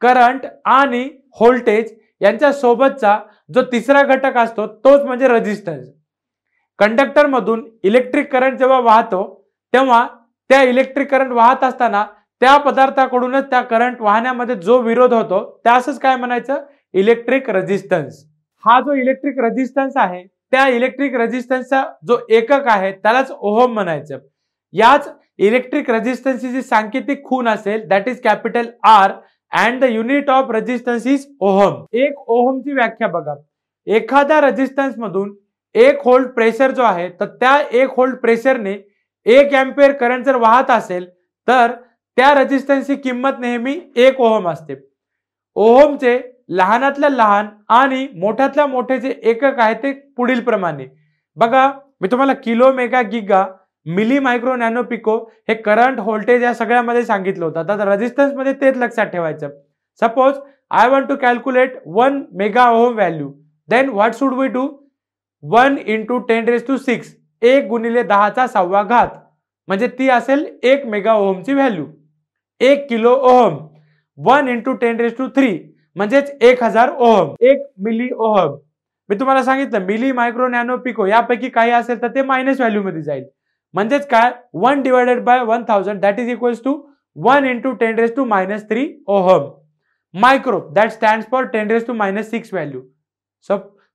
करंट आणि व्होल्टेज यांच्या सोबतचा जो तिसरा घटक असतो तोच म्हणजे रेजिस्टन्स. कंडक्टर मधून इलेक्ट्रिक करंट जेव्हा वाहतो तेव्हा त्या इलेक्ट्रिक करंट वाहत असताना त्या पदार्थाकडूनच त्या करंट वाहण्यामध्ये जो विरोध होतो त्यासच काय म्हणायचं, इलेक्ट्रिक रेजिस्टन्स. हा जो इलेक्ट्रिक रेजिस्टन्स आहे त्या इलेक्ट्रिक रेजिस्टन्सचा जो एकक आहे त्यालाच ओहम म्हणायचं. याच इलेक्ट्रिक रेजिस्टन्सची जी सांकेतिक खूण असेल that is capital R and the unit of resistance is ohm. 1 ओहमची व्याख्या बघा. एखाद्या रेजिस्टन्स मधून 1 व्होल्ट प्रेशर जो आहे तर त्या 1 व्होल्ट प्रेशरने 1 एम्पियर करंट जर वाहत असेल तर त्या रेजिस्टन्सची किंमत नेहमी 1 ओहम असते. ओहमचे लहानातल्या लहान आणि मोठ्यातल्या मोठे जे एकक आहे ते पुढील प्रमाणे बघा. मी तुम्हाला kilo, mega, giga, milli, micro, nano, pico हे करंट, व्होल्टेज या सगळ्यामध्ये सांगितलं होतं. आता रेजिस्टन्स मध्ये तेच लक्षात ठेवायचं. Suppose I want to calculate 1 mega ohm value, then what should we do, 1 into 10⁻⁶, 1 गुणिले 10⁻⁴ म्हणजे ती असेल 1 मेगा ओहमची व्हॅल्यू. 1 किलो ओहम 1 इंटू 10⁻³ म्हणजेच 1000 ओहम. 1 मिली ओहम, मी तुम्हाला सांगितलं मिली, मायक्रो, नॅनो, पिको यापैकी काही असेल तर ते मायनस व्हॅल्यू मध्ये जाईल. म्हणजेच काय, 1 divided by 1000 that is equals to 1 into 10⁻³ ohm. micro, that stands for 10 raised to minus 6 value.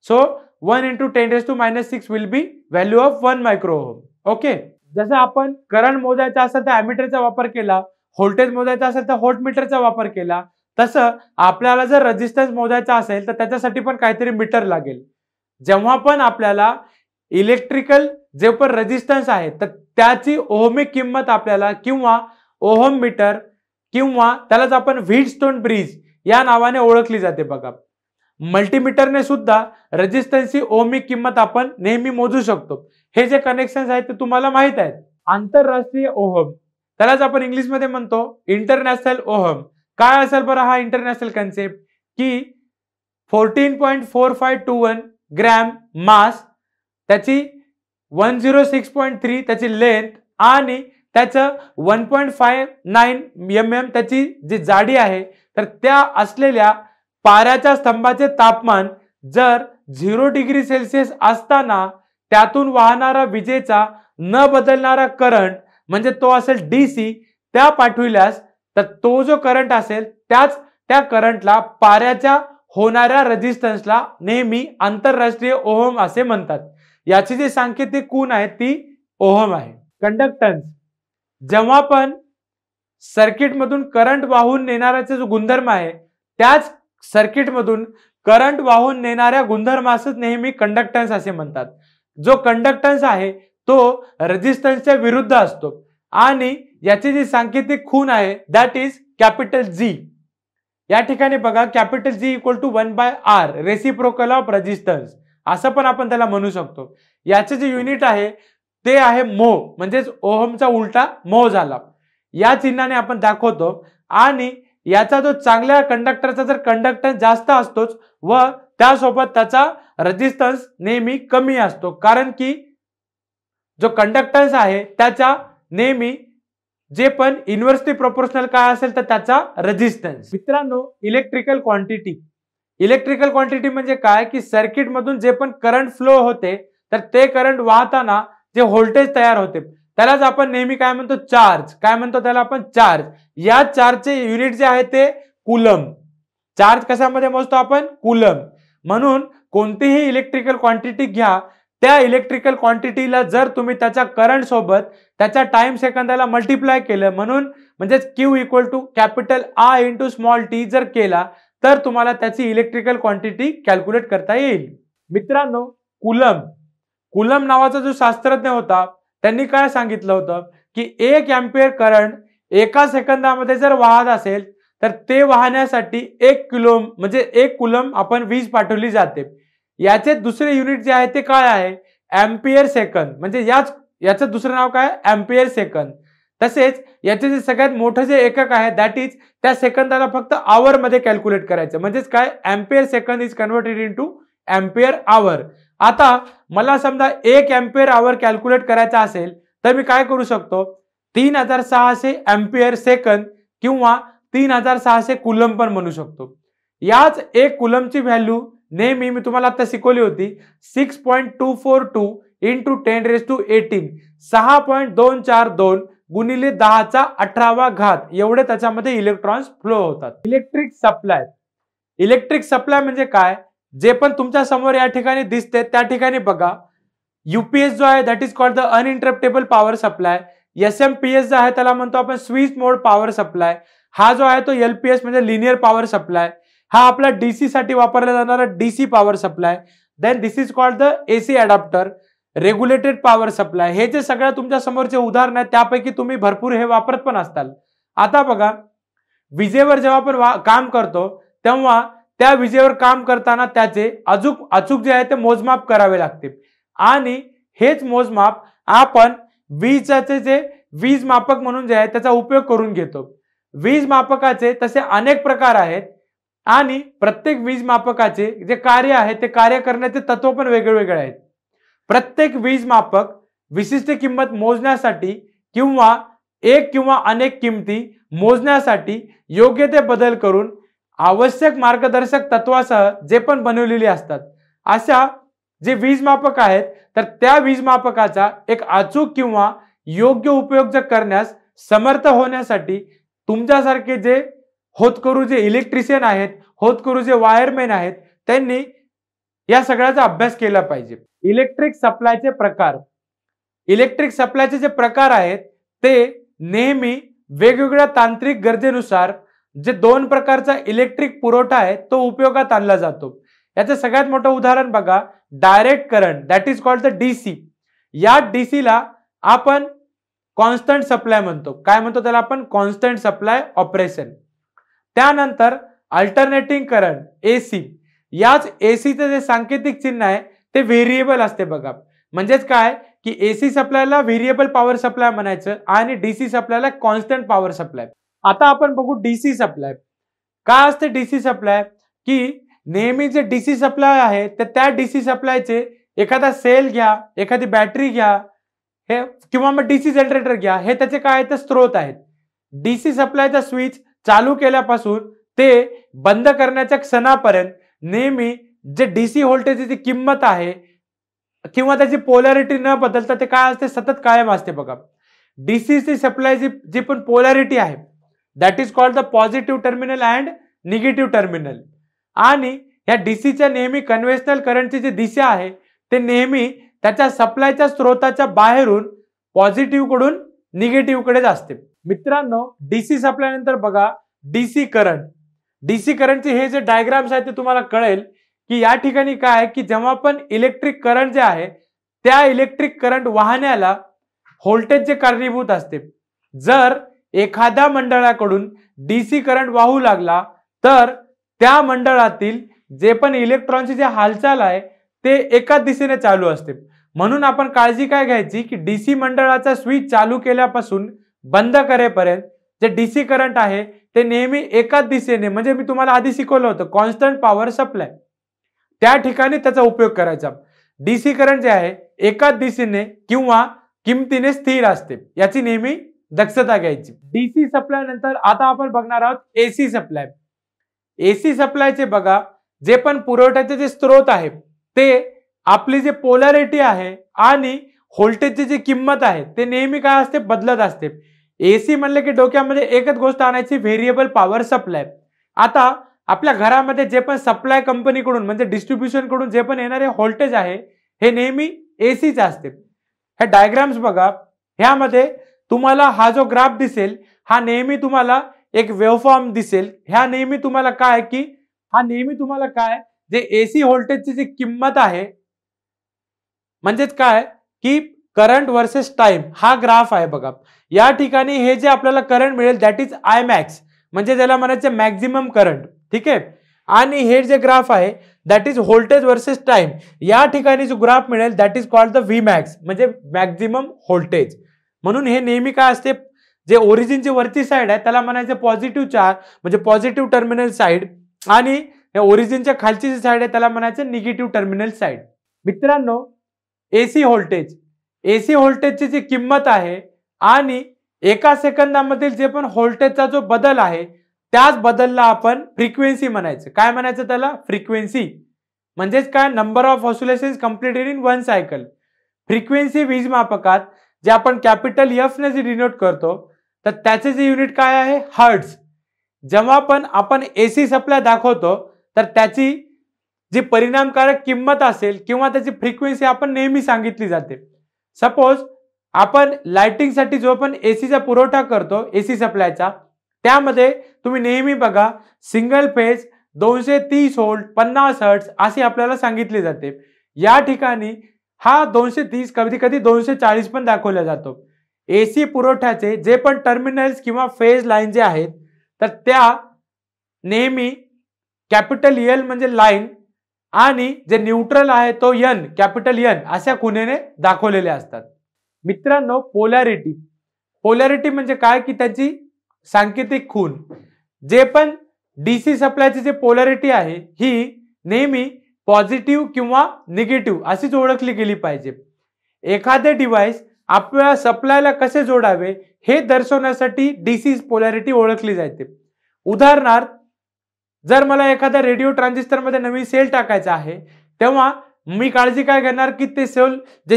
So 1 into 10 raised to minus 6 will be value of 1 micro ohm. Okay, जसं आपण करंट मोजायचा असेल तर अॅमीटरचा वापर केला, व्होल्टेज मोजायचा असेल तर व्होल्टमीटरचा वापर केला, तसं आपल्याला जर रेजिस्टन्स मोजायचा असेल तर त्याच्यासाठी पण काहीतरी मीटर लागेल. जेव्हा पण आपल्याला इलेक्ट्रिकल जे पण रेजिस्टन्स आहे तर त्याची ओहमिक किंमत आपल्याला किंवा ओहम मीटर किंवा त्यालाच आपण व्हीटस्टोन ब्रिज या नावाने ओळखली जाते. बघा, मल्टीमीटरने सुद्धा रेजिस्टन्सची ओहमिक किंमत आपण नेहमी मोजू शकतो. हे जे कनेक्शन्स आहेत ते तुम्हाला माहित आहेत. आंतरराष्ट्रीय ओहम, त्यालाच आपण इंग्लिशमध्ये म्हणतो इंटरनॅशनल ओहम. काय असेल बरं हा इंटरनॅशनल कन्सेप्ट, की 14.4521 ग्रॅम मास, त्याची 106.3 त्याची लेंथ आणि त्याचं 1.59 mm त्याची जी जाडी आहे, तर त्या असलेल्या पाऱ्याच्या स्तंभाचे तापमान जर 0 डिग्री सेल्सिअस असताना त्यातून वाहणारा विजेचा न बदलणारा करंट म्हणजे तो असेल डीसी, त्या पाठविल्यास तर तो जो करंट असेल त्या करंटला पाऱ्याच्या होणाऱ्या रेजिस्टन्सला नेहमी आंतरराष्ट्रीय ओहम असे म्हणतात. याची जी सांकेतिक खूण आहे ती ओहम आहे. कंडक्टन्स, जेव्हा पण सर्किट मधून करंट वाहून नेणाऱ्याचा जो गुणधर्म आहे त्याच सर्किट मधून करंट वाहून नेणाऱ्या गुणधर्मासच नेहमी कंडक्टन्स असे म्हणतात. जो कंडक्टन्स आहे तो रेजिस्टन्सच्या विरुद्ध असतो आणि याची जी सांकेतिक खूण आहे दॅट इज कॅपिटल जी. या ठिकाणी बघा, capital G equal to 1/r, reciprocal of resistance असं पण आपण त्याला म्हणू शकतो. याचे जे युनिट आहे ते आहे मो, म्हणजेच ओहमचा उलटा मो झाला. या चिन्हाने आपण दाखवतो आणि याचा जो चांगल्या कंडक्टरचा जर कंडक्टन्स जास्त असतोच व त्यासोबत त्याचा रेजिस्टन्स नेहमी कमी असतो, कारण की जो कंडक्टन्स आहे त्याचा नेहमी जे पण इन्व्हर्सली प्रोपोर्शनल काय असेल तर त्याचा रेजिस्टन्स. मित्रांनो, इलेक्ट्रिकल क्वांटिटी म्हणजे काय, की सर्किट मधून जे पण करंट फ्लो होते तर ते करंट वाहताना जे व्होल्टेज तयार होते त्यालाच आपण नेहमी काय म्हणतो, चार्ज. काय म्हणतो त्याला आपण, चार्ज. या चार्जचे युनिट जे आहे ते कुलम. चार्ज कशामध्ये मोजतो आपण, कुलम. म्हणून कोणतीही इलेक्ट्रिकल क्वांटिटी घ्या, त्या इलेक्ट्रिकल क्वांटिटीला जर तुम्ही त्याच्या करंट सोबत त्याच्या टाइम सेकंदाला मल्टिप्लाय केलं, म्हणून म्हणजेच Q equal to capital I into small T जर केला तर तुम्हाला त्याची इलेक्ट्रिकल क्वांटिटी कॅल्क्युलेट करता येईल. मित्रांनो, कुलम नावाचा जो शास्त्रज्ञ होता त्यांनी काय सांगितलं होतं, की 1 अँपिअर करंट एका सेकंदामध्ये जर वाहत असेल तर ते वाहण्यासाठी 1 कुलम म्हणजे 1 कुलम आपण वीज पाठवली जाते. याचे दुसरे युनिट जे आहे ते काय आहे, अँपिअर सेकंद. म्हणजे याचं दुसरं नाव काय, अँपिअर सेकंद. तसेच याचे जे सगळ्यात मोठं जे एकक आहे दॅट इज त्या सेकंदाला फक्त आवर मध्ये कॅल्क्युलेट करायचं, म्हणजेच काय, ampere second is converted into ampere hour. आता मला समजा 1 अँपिअर आवर कॅल्क्युलेट करायचा असेल तर मी काय करू शकतो, 3600 अँपिअर सेकंद किंवा 3600 कुलम पण म्हणू शकतो. याच 1 कुलमची व्हॅल्यू नेहमी मी तुम्हाला आता शिकवली होती 6.242 इंटू 10 रेज टू 18, 6.242 गुणिले 10⁻18 एवढे त्याच्यामध्ये इलेक्ट्रॉन्स फ्लो होतात. इलेक्ट्रिक सप्लाय म्हणजे काय, जे पण तुमच्या समोर या ठिकाणी दिसते त्या ठिकाणी बघा, यूपीएस जो आहे that is called the uninterruptible power supply. SMPS जो आहे त्याला म्हणतो आपण स्विच मोड पॉवर सप्लाय. हा जो आहे तो एलपीएस म्हणजे लिनियर पॉवर सप्लाय. हा आपला डीसी साठी वापरला जाणारा DC power supply. Then this is called the AC adapter, regulated power supply. हे जे सगळ्या तुमच्या समोरचे उदाहरण आहेत त्यापैकी तुम्ही भरपूर हे वापरत पण असताल. आता बघा, विजेवर जेव्हा आपण काम करतो तेव्हा त्या विजेवर काम करताना त्याचे अचूक जे आहे ते मोजमाप करावे लागते आणि हेच मोजमाप आपण वीजचे जे वीज मापक म्हणून जे आहे त्याचा उपयोग करून घेतो. वीज मापकाचे तसे अनेक प्रकार आहेत आणि प्रत्येक वीज मापकाचे जे कार्य आहे ते कार्य करण्याचे तत्व पण वेगवेगळे आहेत. प्रत्येक वीज मापक विशिष्ट किंमत मोजण्यासाठी किंवा एक किंवा अनेक किमती मोजण्यासाठी योग्य ते बदल करून आवश्यक मार्गदर्शक तत्वासह जे पण बनवलेली असतात. अशा जे वीज मापक आहेत तर त्या वीज मापकाचा एक अचूक किंवा योग्य उपयोग करण्यास समर्थ होण्यासाठी तुमच्यासारखे जे होतकरू जे इलेक्ट्रिशियन आहेत, होतकरू जे वायरमॅन आहेत, त्यांनी या सगळ्याचा अभ्यास केला पाहिजे. इलेक्ट्रिक सप्लायचे प्रकार. इलेक्ट्रिक सप्लायचे जे प्रकार आहेत ते नेहमी वेगवेगळ्या तांत्रिक गरजेनुसार जे दोन प्रकारचा इलेक्ट्रिक पुरवठा आहे तो उपयोगात आणला जातो. याचं सगळ्यात मोठं उदाहरण बघा, direct current, that is called the DC. या डीसीला आपण कॉन्स्टंट सप्लाय म्हणतो. काय म्हणतो त्याला आपण? Constant supply operation. त्यानंतर अल्टरनेटिंग करंट, एसी. याच एसीचं जे सांकेतिक चिन्ह आहे ते व्हेरिएबल असते बघा. म्हणजेच काय की एसी सप्लायला व्हेरिएबल पॉवर सप्लाय म्हणायचं आणि डीसी सप्लायला कॉन्स्टंट पॉवर सप्लाय. आता आपण बघू डीसी सप्लाय. काय असते डीसी सप्लाय? की नेहमी जे डीसी सप्लाय आहे तर त्या डीसी सप्लायचे एखादा सेल घ्या, एखादी बॅटरी घ्या, हे किंवा मग डीसी जनरेटर घ्या, हे त्याचे काय ते स्त्रोत आहेत. डीसी सप्लायचा स्विच चालू केल्यापासून ते बंद करण्याच्या क्षणापर्यंत नेहमी जे डीसी व्होल्टेजची किंमत आहे किंवा त्याची पोलॅरिटी न बदलता ते काय असते? सतत कायम असते बघा. डीसी सप्लायची जी पण पोलॅरिटी आहे that is called the positive terminal and negative terminal. आणि या डीसीच्या नेहमी कन्व्हेन्शनल करंटची जी दिशा आहे ते नेहमी त्याच्या सप्लायच्या स्त्रोताच्या बाहेरून पॉझिटिव्ह कडून निगेटिव्ह कडेच असते. मित्रांनो, डीसी सप्लाय नंतर बघा डीसी करंट. डीसी करंटचे हे जे डायग्राम्स आहेत ते तुम्हाला कळेल की या ठिकाणी काय आहे की जेव्हा पण इलेक्ट्रिक करंट जे आहे त्या इलेक्ट्रिक करंट वाहण्याला व्होल्टेज जे कारणीभूत असते. जर एखाद्या मंडळाकडून डीसी करंट वाहू लागला तर त्या मंडळातील जे पण इलेक्ट्रॉनची जे हालचाल आहे ते एकाच दिशेने चालू असते. म्हणून आपण काळजी काय घ्यायची की डीसी मंडळाचा स्विच चालू केल्यापासून बंद करेपर्यंत जे डीसी करंट आहे ते नेहमी एकाच दिशेने, म्हणजे मी तुम्हाला आधी शिकवलं होतं कॉन्स्टंट पॉवर सप्लाय, त्या ठिकाणी त्याचा उपयोग करायचा. डीसी करंट जे आहे एकाच दिशेने किंवा किमतीने स्थिर असते, याची नेहमी दक्षता घ्यायची. डीसी सप्लाय नंतर आता आपण बघणार आहोत एसी सप्लाय. एसी सप्लायचे बघा जे पण पुरवठ्याचे जे स्त्रोत आहे ते आपली जे पोलॅरिटी आहे आणि व्होल्टेजची जी किंमत आहे ते नेहमी काय असते? बदलत असते. एसी म्हणले की डोक्यामध्ये एकच गोष्ट आणायची, व्हेरिएबल पॉवर सप्लाय. आता आपल्या घरामध्ये जे पण सप्लाय कंपनीकडून म्हणजे डिस्ट्रीब्युशन कडून जे पण येणारे व्होल्टेज आहे हे नेहमी एसीचे असते. हे डायग्राम्स बघा, ह्यामध्ये तुम्हाला हा जो ग्राफ दिसेल हा नेहमी तुम्हाला एक वेव्हफॉर्म दिसेल. ह्या नेहमी तुम्हाला काय की हा नेहमी तुम्हाला काय जे एसी व्होल्टेजची जी किंमत आहे म्हणजेच काय की करंट वर्सेस टाइम हा ग्राफ आहे बघा. या ठिकाणी हे जे आपल्याला करंट मिळेल दॅट इज आय मॅक्स, म्हणजे ज्याला म्हणायचं मॅक्झिमम करंट. ठीक आहे. आणि हे जे ग्राफ आहे that is voltage versus time. या ठिकाणी जो ग्राफ मिळेल that is called the V max, म्हणजे मॅक्झिमम व्होल्टेज. म्हणून हे नेहमी काय असते, जे ओरिजिनची वरची साइड आहे त्याला म्हणायचं पॉझिटिव्ह चार्ज म्हणजे पॉझिटिव्ह टर्मिनल साइड, आणि ओरिजिनच्या खालची जी साइड आहे त्याला म्हणायचं निगेटिव्ह टर्मिनल साइड. मित्रांनो, एसी व्होल्टेज, एसी व्होल्टेजची जी किंमत आहे आणि एका सेकंदामधील जे पण व्होल्टेजचा जो बदल आहे त्याच बदलला आपण फ्रिक्वेन्सी म्हणायचं. काय म्हणायचं त्याला? फ्रिक्वेन्सी. म्हणजेच काय? Number of oscillations completed in one cycle. Frequency वीजमापकात जे आपण कॅपिटल एफ ने जे डिनोट करतो तर त्याचे जे युनिट काय आहे? हर्ट्झ. जेव्हा पण आपण एसी सप्लाय दाखवतो तर त्याची जी परिणामकारक किंमत असेल किंवा त्याची फ्रिक्वेन्सी आपण नेहमी सांगितली जाते. सपोज आपण लाइटिंग साठी जो पण एसीचा पुरवठा करतो एसी सप्लायचा, त्यामध्ये तुम्ही नेहमी बघा सिंगल फेज 230 व्होल्ट 50 हर्ट्झ अशी आपल्याला सांगितली जाते. या ठिकाणी हा 230 कधी कधी 240 पण दाखवला जातो. एसी पुरवठ्याचे जे पण टर्मिनल्स किंवा फेज लाईन जे आहेत तर त्या नेहमी कॅपिटल एल म्हणजे लाईन आणि जे न्यूट्रल आहे तो एन, कॅपिटल एन अशा खुणेने दाखवलेले असतात. मित्रांनो, पोलॅरिटी. पोलॅरिटी म्हणजे काय की त्याची सांकेतिक खूण. जे पण डीसी सप्लायची जी पोलॅरिटी आहे ही नेहमी पॉझिटिव्ह किंवा निगेटिव्ह अशीच ओळखली गेली पाहिजे. एखादे डिव्हाइस आपल्या सप्लायला कसे जोडावे हे दर्शवण्यासाठी डीसी पोलॅरिटी ओळखली जाते. उदाहरणार्थ, जर मला एखाद्या रेडिओ ट्रान्झिस्टर मध्ये नवीन सेल टाकायचा आहे तेव्हा मी काळजी काय घेणार की ते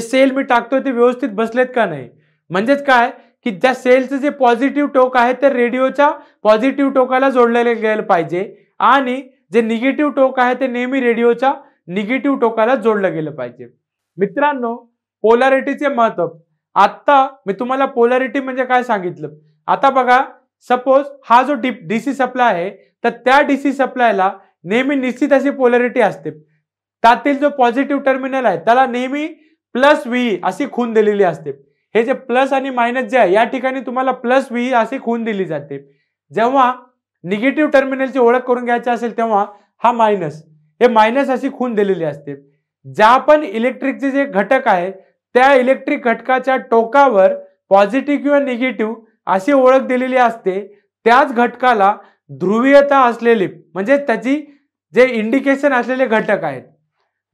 सेल मी टाकतोय ते व्यवस्थित बसलेत का नाही. म्हणजेच काय की ज्या सेलचं जे पॉझिटिव्ह टोक आहे ते रेडिओच्या पॉझिटिव्ह टोकाला जोडलेले गेलं पाहिजे आणि जे निगेटिव्ह टोक आहे ते नेहमी रेडिओच्या निगेटिव्ह टोकाला जोडलं गेलं पाहिजे. मित्रांनो, पोलॅरिटीचे महत्व. आता मी तुम्हाला पोलॅरिटी म्हणजे काय सांगितलं. आता बघा, सपोज हा जो डीसी सप्लाय आहे तर त्या डीसी सप्लायला नेहमी निश्चित अशी पोलॅरिटी असते. त्यातील जो पॉझिटिव्ह टर्मिनल आहे त्याला नेहमी प्लस व्ही अशी खून दिलेली असते. हे जे प्लस आणि मायनस जे आहे या ठिकाणी तुम्हाला प्लस व्ही अशी खून दिली जाते. जेव्हा निगेटिव्ह टर्मिनलची ओळख करून घ्यायची असेल तेव्हा हा मायनस, हे मायनस अशी खून दिलेली असते. ज्या पण इलेक्ट्रिकचे जे घटक आहेत त्या इलेक्ट्रिक घटकाच्या टोकावर पॉझिटिव्ह किंवा निगेटिव्ह अशी ओळख दिलेली असते. त्याच घटकाला ध्रुवीयता असलेले म्हणजे त्याची जे इंडिकेशन असलेले घटक आहेत.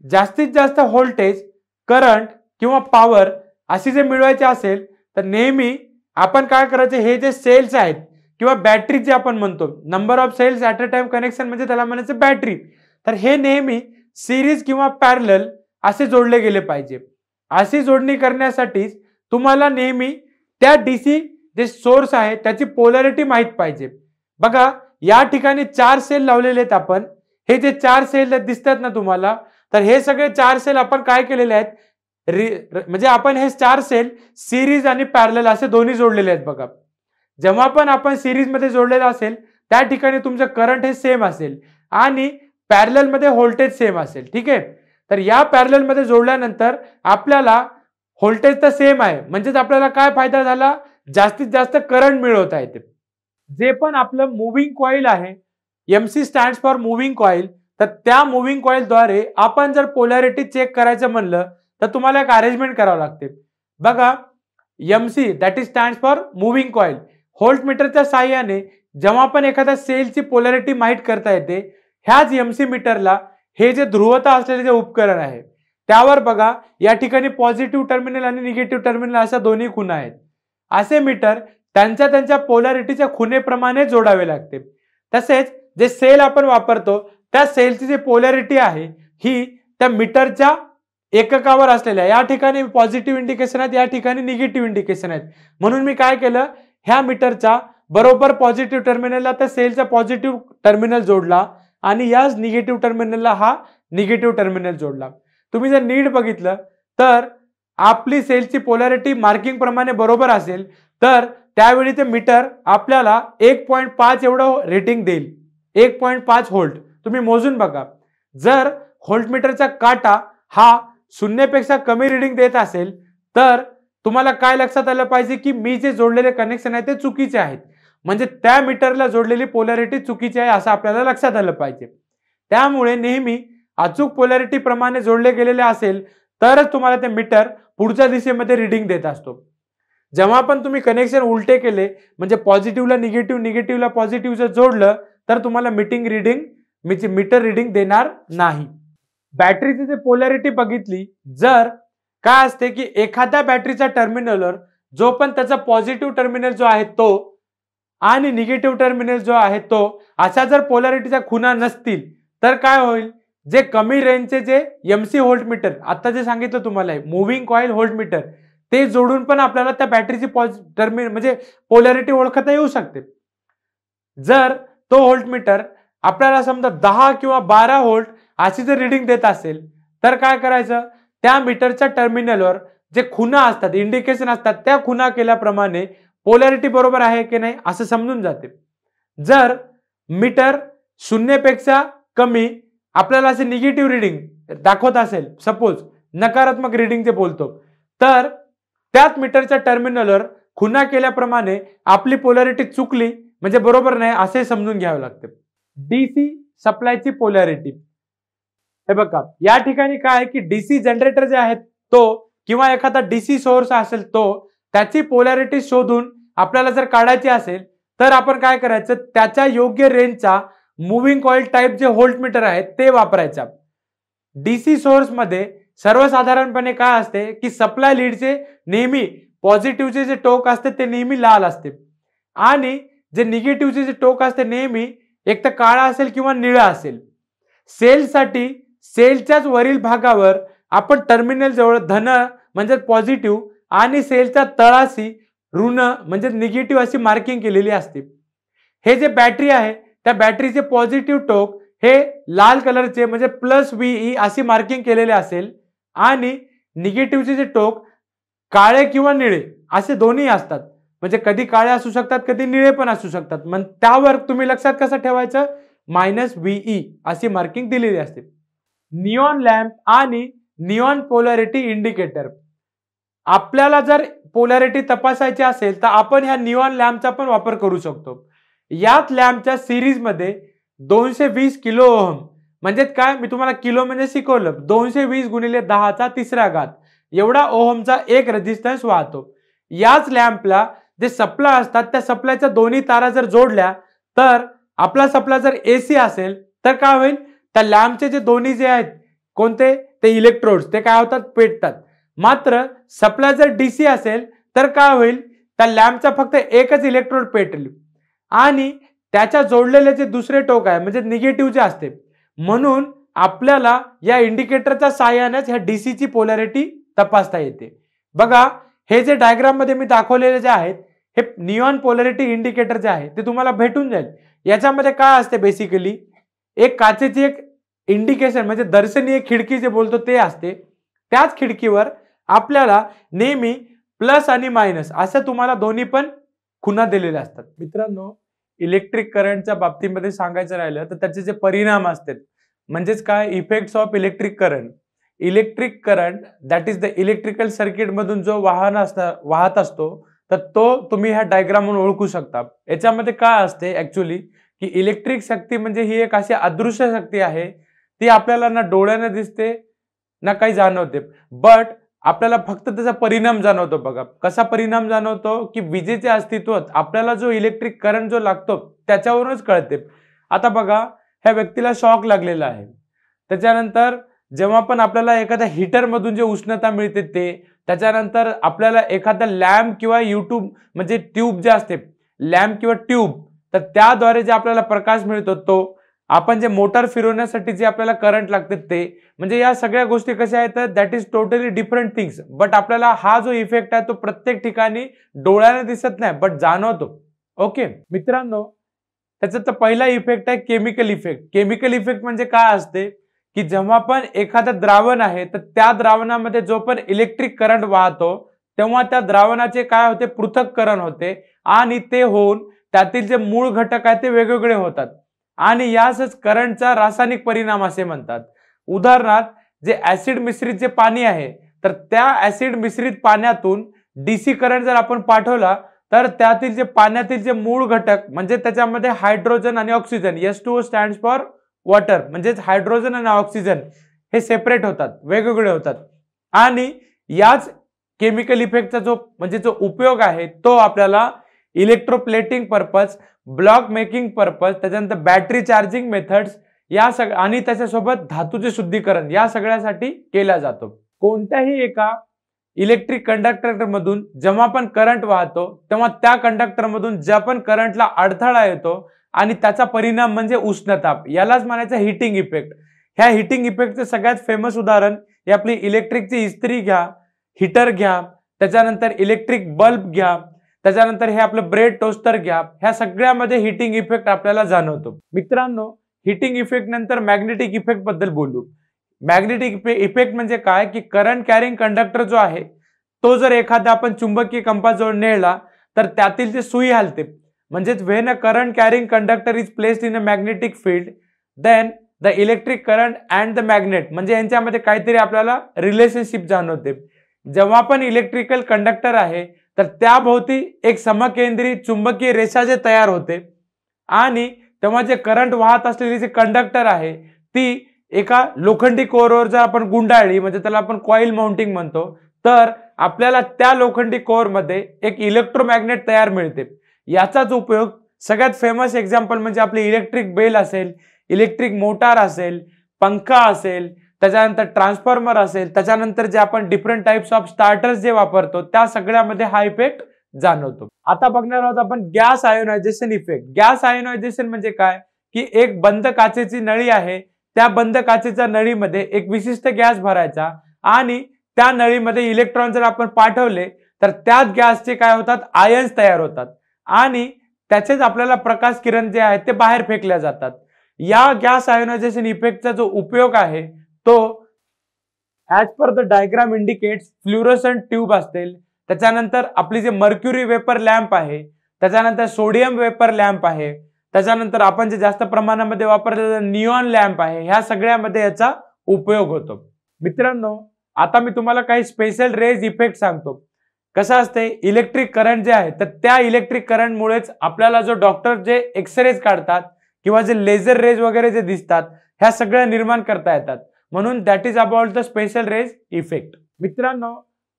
जास्तीत जास्त व्होल्टेज, करंट किंवा पॉवर अशी जे मिळवायचे असेल तर नेहमी आपण काय करायचं, हे जे सेल्स आहेत किंवा बॅटरी जे आपण म्हणतो, number of cells at a time connection म्हणजे त्याला म्हणायचं बॅटरी, तर हे नेहमी सिरीज किंवा पॅरलल असे जोडले गेले पाहिजे. अशी जोडणी करण्यासाठी तुम्हाला नेहमी त्या डीसी जे सोर्स आहे त्याची पोलॅरिटी माहित पाहिजे. बघा, या ठिकाणी 4 सेल लावलेले आहेत आपण. हे जे 4 सेल दिसतात ना तुम्हाला, तर हे सगळे 4 सेल आपण काय केलेले आहेत, म्हणजे आपण हे 4 सेल सिरीज आणि पॅरलल असे दोन्ही जोडलेले आहेत. बघा, जेव्हा पण आपण सिरीज मध्ये जोडलेलं असेल त्या ठिकाणी तुमचं करंट हे सेम असेल आणि पॅरलल मध्ये व्होल्टेज सेम असेल. ठीक आहे, तर या पॅरलल मध्ये जोडल्यानंतर आपल्याला व्होल्टेज तर सेम आहे, म्हणजेच आपल्याला काय फायदा झाला, जास्तीत जास्त करंट मिळवता येते. जे पण आपलं मूव्हिंग कॉइल आहे, MC stands for moving coil, तर त्या मूव्हिंग कॉइलद्वारे आपण जर पोलॅरिटी चेक करायचं म्हणलं तर तुम्हाला एक अरेंजमेंट करावं लागते. बघा, MC that is stands for moving coil. व्होल्टमीटरच्या साहाय्याने जेव्हा पण एखाद्या सेलची पोलॅरिटी माहित करता येते, ह्याच एमसी मीटरला हे जे ध्रुवता असलेले जे उपकरण आहे त्यावर बघा, या ठिकाणी पॉझिटिव्ह टर्मिनल आणि निगेटिव्ह टर्मिनल अशा दोन्ही खुणा आहेत. असे मीटर त्यांच्या खुणेच्या खुणेप्रमाणे जोडावे लागते. तसेच जे सेल आपण वापरतो त्या सेलची जी पोलॅरिटी आहे ही त्या मीटरच्या एककावर असलेल्या, या ठिकाणी पॉझिटिव्ह इंडिकेशन आहेत, या ठिकाणी निगेटिव्ह इंडिकेशन आहेत. म्हणून मी काय केलं, ह्या मीटरच्या बरोबर पॉझिटिव्ह टर्मिनलला त्या सेलचा पॉझिटिव्ह टर्मिनल जोडला आणि याच निगेटिव्ह टर्मिनलला हा निगेटिव्ह टर्मिनल जोडला. तुम्ही जर नीट बघितलं तर आपली सेलची पोलॅरिटी मार्किंग प्रमाणे बरोबर असेल तर त्यावेळी ते मीटर आपल्याला 1.5 एवढं रेटिंग देईल. 1.5 व्होल्ट तुम्ही मोजून बघा. जर व्होल्टमीटरचा काटा हा 0 पेक्षा कमी रिडिंग देत असेल तर तुम्हाला काय लक्षात आलं पाहिजे की मी जे जोडलेले कनेक्शन आहे ते चुकीचे आहेत, म्हणजे त्या मीटरला जोडलेली पोलॅरिटी चुकीची आहे असं आपल्याला लक्षात आलं पाहिजे. त्यामुळे नेहमी अचूक पोलॅरिटी प्रमाणे जोडले गेलेले असेल तरच तुम्हाला ते मीटर पुढच्या दिशेमध्ये रिडिंग देत असतो. जेव्हा पण तुम्ही कनेक्शन उलटे केले म्हणजे पॉझिटिव्हला निगेटिव्ह, निगेटिव्हला पॉझिटिव्ह जर जोडलं तर तुम्हाला मीटर रिडिंग देणार नाही. बॅटरीची जी पोलॅरिटी बघितली, जर काय असते की एखाद्या बॅटरीच्या टर्मिनलवर जो पण त्याचा पॉझिटिव्ह टर्मिनल जो आहे तो आणि निगेटिव्ह टर्मिनल जो आहे तो अशा जर पोलॅरिटीच्या खुणा नसतील तर काय होईल, जे कमी रेंजचे जे एमसी व्होल्टमीटर आता जे सांगितलं तुम्हाला मूव्हिंग कॉइल व्होल्टमीटर, ते जोडून पण आपल्याला त्या बॅटरीची टर्मिनल म्हणजे पोलॅरिटी ओळखता येऊ शकते. जर तो व्होल्टमीटर आपल्याला समजा 10 किंवा 12 व्होल्ट अशी जर रिडिंग देत असेल तर काय करायचं, त्या मीटरच्या टर्मिनलवर जे खुणा असतात, इंडिकेशन असतात, त्या खुणा केल्याप्रमाणे पोलॅरिटी बरोबर आहे की नाही असं समजून जाते. जर मीटर 0 पेक्षा कमी आपल्याला असे निगेटिव्ह रिडिंग दाखवत असेल, सपोज नकारात्मक रिडिंग जे बोलतो, तर त्याच मीटरच्या टर्मिनलवर खुणा केल्याप्रमाणे आपली पोलॅरिटी चुकली म्हणजे बरोबर नाही असे समजून घ्यावे लागते. डीसी सप्लायची पोलॅरिटी, हे बघा या ठिकाणी काय आहे की डीसी जनरेटर जे आहेत तो किंवा एखादा डीसी सोर्स असेल तो त्याची पोलॅरिटी शोधून आपल्याला जर काढायची असेल तर आपण काय करायचं, त्याच्या योग्य रेंजचा मूव्हिंग कॉइल टाइप जे व्होल्टमीटर आहे ते वापरायचा. डीसी सोर्स मध्ये सर्वसाधारणपणे काय असते की सप्लाय लीडचे नेहमी पॉझिटिव्हचे जे टोक असते ते नेहमी लाल असते आणि जे निगेटिव्हचे जे टोक असते नेहमी एक तर काळा असेल किंवा निळा असेल. सेलसाठी सेलच्याच वरील भागावर आपण टर्मिनल जवळ धन म्हणजे पॉझिटिव्ह आणि सेलच्या तळाशी ऋण म्हणजे निगेटिव्ह अशी मार्किंग केलेली असते. हे जे बॅटरी आहे त्या बॅटरीचे पॉझिटिव्ह टोक हे लाल कलरचे म्हणजे प्लस VE अशी मार्किंग केलेले असेल आणि निगेटिव्हचे जे टोक काळे किंवा निळे असे दोन्ही असतात. म्हणजे कधी काळे असू शकतात कधी निळे पण असू शकतात. मग त्यावर तुम्ही लक्षात कसं ठेवायचं, -VE अशी मार्किंग दिलेली असते. निऑन लॅम्प आणि निऑन पोलॅरिटी इंडिकेटर. आपल्याला जर पोलॅरिटी तपासायची असेल तर आपण ह्या निऑन लॅम्पचा पण वापर करू शकतो. याच लॅम्पच्या सिरीजमध्ये 220 किलो ओहम म्हणजे काय, मी तुम्हाला किलो म्हणजे शिकवलं, 220 गुणिले 10⁻³ एवढा ओहमचा एक रेझिस्टन्स वाहतो. याच लॅम्पला जे सप्लाय असतात त्या सप्लायच्या दोन्ही तारा जर जोडल्या तर आपला सप्लाय जर AC असेल तर काय होईल, त्या लॅम्पचे जे दोन्ही जे आहेत कोणते ते इलेक्ट्रोड्स ते काय होतात, पेटतात. मात्र सप्लाय जर DC असेल तर काय होईल, त्या लॅम्पचा फक्त एकच इलेक्ट्रोड पेटेल आणि त्याच्या जोडलेले जे दुसरे टोक आहे म्हणजे निगेटिव्ह जे असते. म्हणून आपल्याला या इंडिकेटरच्या साहाय्यानेच ह्या DC ची पोलॅरिटी तपासता येते. बघा हे जे डायग्राम मध्ये मी दाखवलेले जे आहेत हे निऑन पोलॅरिटी इंडिकेटर जे आहे ते तुम्हाला भेटून जाईल. याच्यामध्ये काय असते, बेसिकली एक काचेची एक इंडिकेशन म्हणजे दर्शनीय खिडकी जे बोलतो ते असते. त्याच खिडकीवर आपल्याला नेहमी प्लस आणि मायनस असं तुम्हाला दोन्ही पण खुणा दिलेल्या असतात. मित्रांनो, इलेक्ट्रिक करंटच्या बाबतीमध्ये सांगायचं राहिलं तर त्याचे जे परिणाम असतात म्हणजेच काय, effects of electric current. Electric current that is the electrical circuit मधून जो वाहत असतो तर तो तुम्ही ह्या डायग्राम म्हणून ओळखू शकता. याच्यामध्ये काय असते ऍक्च्युअली की इलेक्ट्रिक शक्ती म्हणजे ही एक अशी अदृश्य शक्ती आहे, ती आपल्याला ना डोळ्याने दिसते ना काही जाणवते, बट आपल्याला फक्त त्याचा परिणाम जाणवतो. बघा कसा परिणाम जाणवतो की विजेच्या अस्तित्वात आपल्याला जो इलेक्ट्रिक करंट जो लागतो त्याच्यावरूनच कळते. आता बघा ह्या व्यक्तीला शॉक लागलेला आहे, त्याच्यानंतर जेव्हा पण आपल्याला एखाद्या हीटर मधून जे उष्णता मिळते ते, त्याच्यानंतर आपल्याला एखादा लॅम्प किंवा युट्यूब म्हणजे ट्यूब जे असते लॅम्प किंवा ट्यूब तर त्याद्वारे जे आपल्याला प्रकाश मिळतो तो, आपण जे मोटर फिरवण्यासाठी जे आपल्याला करंट लागते ते, म्हणजे या सगळ्या गोष्टी कशा आहेत that is totally different things. But आपल्याला हा जो इफेक्ट आहे तो प्रत्येक ठिकाणी डोळ्याने दिसत नाही बट जाणवतो. ओके मित्रांनो, त्याचा तर पहिला इफेक्ट आहे केमिकल इफेक्ट. केमिकल इफेक्ट म्हणजे काय असते की जेव्हा पण एखादं द्रावण आहे तर त्या द्रावणामध्ये जो पण इलेक्ट्रिक करंट वाहतो तेव्हा त्या द्रावणाचे काय होते, पृथक्करण होते आणि ते होऊन त्यातील जे मूळ घटक आहेत ते वेगवेगळे होतात आणि यासच करंटचा रासायनिक परिणाम असे म्हणतात. उदाहरणार्थ जे ऍसिड मिश्रित जे पाणी आहे तर त्या ऍसिड मिश्रित पाण्यातून DC करंट जर आपण पाठवला तर त्यातील जे पाण्यातील जे मूळ घटक म्हणजे त्याच्यामध्ये हायड्रोजन आणि oxygen, H2O stands for water, म्हणजेच हायड्रोजन आणि ऑक्सिजन हे सेपरेट होतात, वेगवेगळे होतात. आणि याच केमिकल इफेक्टचा जो म्हणजे जो उपयोग आहे तो आपल्याला electroplating purpose, block making purpose, त्याच्यानंतर बॅटरी चार्जिंग मेथड्स या आणि त्याच्यासोबत धातूचे शुद्धीकरण या सगळ्यासाठी केला जातो. कोणत्याही एका इलेक्ट्रिक कंडक्टर मधून जेव्हा पण करंट वाहतो तेव्हा त्या कंडक्टर मधून ज्या पण करंटला अडथळा येतो आणि त्याचा परिणाम म्हणजे उष्णताप, यालाच म्हणायचं हीटिंग इफेक्ट. ह्या हीटिंग इफेक्टचे सगळ्यात फेमस उदाहरण हे आपली इलेक्ट्रिकची इस्त्री घ्या, हीटर घ्या, त्याच्यानंतर इलेक्ट्रिक बल्ब घ्या, त्याच्यानंतर हे आपलं ब्रेड टोस्टर घ्या. ह्या सगळ्यामध्ये हीटिंग इफेक्ट आपल्याला जाणवतो. मित्रांनो, हीटिंग इफेक्ट नंतर मॅग्नेटिक इफेक्ट बद्दल बोलू. मॅग्नेटिक इफेक्ट म्हणजे काय की करंट कॅरिंग कंडक्टर जो आहे तो जर एखादा आपण चुंबकीय कंपाजवळ नेला तर त्यातील जे सुई हलते, म्हणजेच when a current carrying conductor is placed in a magnetic field then the electric current and the magnet म्हणजे यांच्यामध्ये काहीतरी आपल्याला रिलेशनशिप जाणवते. जेव्हा पण इलेक्ट्रिकल कंडक्टर आहे तर त्याभोवती एक समकेंद्री चुंबकीय रेषा जे तयार होते आणि तेव्हा जे करंट वाहत असलेली जे कंडक्टर आहे ती एका लोखंडी कोरवर जर आपण गुंडाळली म्हणजे त्याला आपण कॉईल माउंटिंग म्हणतो तर आपल्याला त्या लोखंडी कोर मध्ये एक इलेक्ट्रोमॅग्नेट तयार मिळते. याचाच उपयोग सगळ्यात फेमस एक्झाम्पल म्हणजे आपली इलेक्ट्रिक बेल असेल, इलेक्ट्रिक मोटार असेल, पंखा असेल, त्याच्यानंतर ट्रान्सफॉर्मर असेल, त्याच्यानंतर जे आपण डिफरंट टाइप्स ऑफ स्टार्टर्स जे वापरतो त्या सगळ्यामध्ये हा इफेक्ट जाणवतो. आता बघणार आहोत आपण gas ionisation effect. Gas ionisation म्हणजे काय की एक बंद काचेची नळी आहे, त्या बंद काचेच्या नळीमध्ये एक विशिष्ट गॅस भरायचा आणि त्या नळीमध्ये इलेक्ट्रॉन जर आपण पाठवले तर त्याच गॅसचे काय होतात, आयन्स तयार होतात आणि त्याचेच आपल्याला प्रकाश किरण जे आहेत ते बाहेर फेकल्या जातात. या गॅस आयोनायझेशन इफेक्टचा जो उपयोग आहे तो as per the diagram indicates fluorescent tube असतील, त्याच्यानंतर आपली जे मर्क्युरी वेपर लॅम्प आहे, त्याच्यानंतर सोडियम वेपर लॅम्प आहे, त्याच्यानंतर आपण जे जास्त प्रमाणामध्ये वापरलेला निऑन लॅम्प आहे, ह्या सगळ्यामध्ये याचा उपयोग होतो. मित्रांनो, आता मी तुम्हाला काही स्पेशल रेज इफेक्ट सांगतो. कसं असते, इलेक्ट्रिक करंट जे आहे तर त्या इलेक्ट्रिक करंटमुळेच आपल्याला जो डॉक्टर जे एक्सरेज काढतात किंवा जे लेझर रेज वगैरे जे दिसतात ह्या सगळ्या निर्माण करता येतात. म्हणून that is about the special rays effect. मित्रांनो,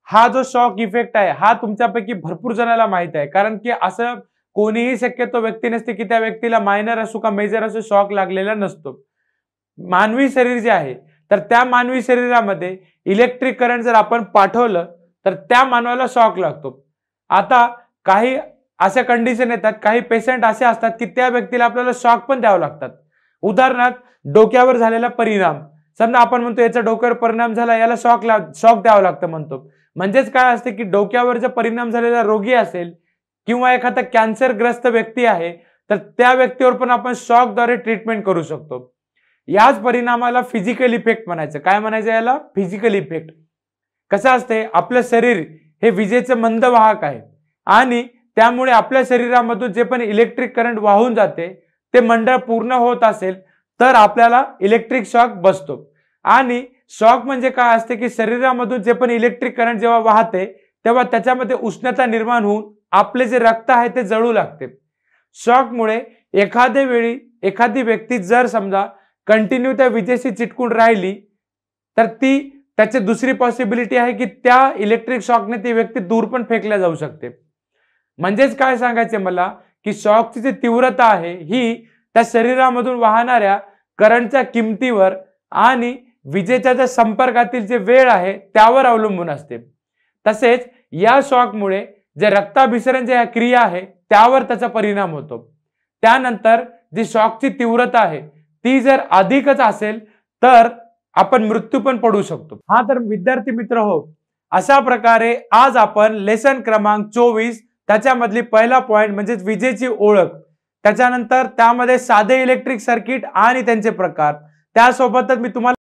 हा जो शॉक इफेक्ट आहे हा तुमच्यापैकी भरपूर जणांना माहित आहे, कारण की असं कोणीही शक्यतो व्यक्ती नसते की त्या व्यक्तीला मायनर असो का मेजर असो शॉक लागलेला नसतो. मानवी शरीर जे आहे तर त्या मानवी शरीरामध्ये इलेक्ट्रिक करंट जर आपण पाठवलं तर त्या मानवाला शॉक लागतो. आता काही अशा कंडिशन येतात, काही पेशंट असे असतात की त्या व्यक्तीला आपल्याला शॉक पण द्यावं लागतात. उदाहरणार्थ डोक्यावर झालेला परिणाम, समजा आपण म्हणतो याचा डोक्यावर परिणाम झाला, याला शॉक द्यावं लागतं म्हणतो. म्हणजेच काय असते की डोक्यावर जर परिणाम झालेला रोगी असेल किंवा एखादा कॅन्सरग्रस्त व्यक्ती आहे तर त्या व्यक्तीवर पण आपण शॉकद्वारे ट्रीटमेंट करू शकतो. याच परिणामाला फिजिकल इफेक्ट म्हणायचं. काय म्हणायचं याला? Physical effect. कसं असते, आपलं शरीर हे विजेचं मंद वाहक आहे आणि त्यामुळे आपल्या शरीरामधून जे पण इलेक्ट्रिक करंट वाहून जाते ते मंडळ पूर्ण होत असेल तर आपल्याला इलेक्ट्रिक शॉक बसतो. आणि शॉक म्हणजे काय असते की शरीरामधून जे पण इलेक्ट्रिक करंट जेव्हा वाहते तेव्हा त्याच्यामध्ये उष्णता निर्माण होऊन आपले जे रक्त आहे ते जळू लागते. शॉकमुळे एखाद्या वेळी एखादी व्यक्ती जर समजा कंटिन्यू त्या विजेशी चिटकून राहिली तर त्याची दुसरी पॉसिबिलिटी आहे की त्या इलेक्ट्रिक शॉकने ती व्यक्ती दूर पण फेकल्या जाऊ शकते. म्हणजेच काय सांगायचे मला की शॉकची जी तीव्रता आहे ही त्या शरीरामधून वाहणाऱ्या करंटच्या किमतीवर आणि विजेच्या ज्या संपर्कातील जे वेळ आहे त्यावर अवलंबून असते. तसेच या शॉकमुळे जे रक्ताभिसरण जे क्रिया आहे त्यावर त्याचा परिणाम होतो. त्यानंतर जी शॉकची तीव्रता आहे ती जर अधिकच असेल तर आपण मृत्यू पण पडू शकतो. हा तर विद्यार्थी मित्र हो, अशा प्रकारे आज आपण लेसन क्रमांक 24 त्याच्यामधली पहिला पॉइंट म्हणजे विजेची ओळख, त्याच्यानंतर त्यामध्ये साधे इलेक्ट्रिक सर्किट आणि त्यांचे प्रकार, त्यासोबतच मी तुम्हाला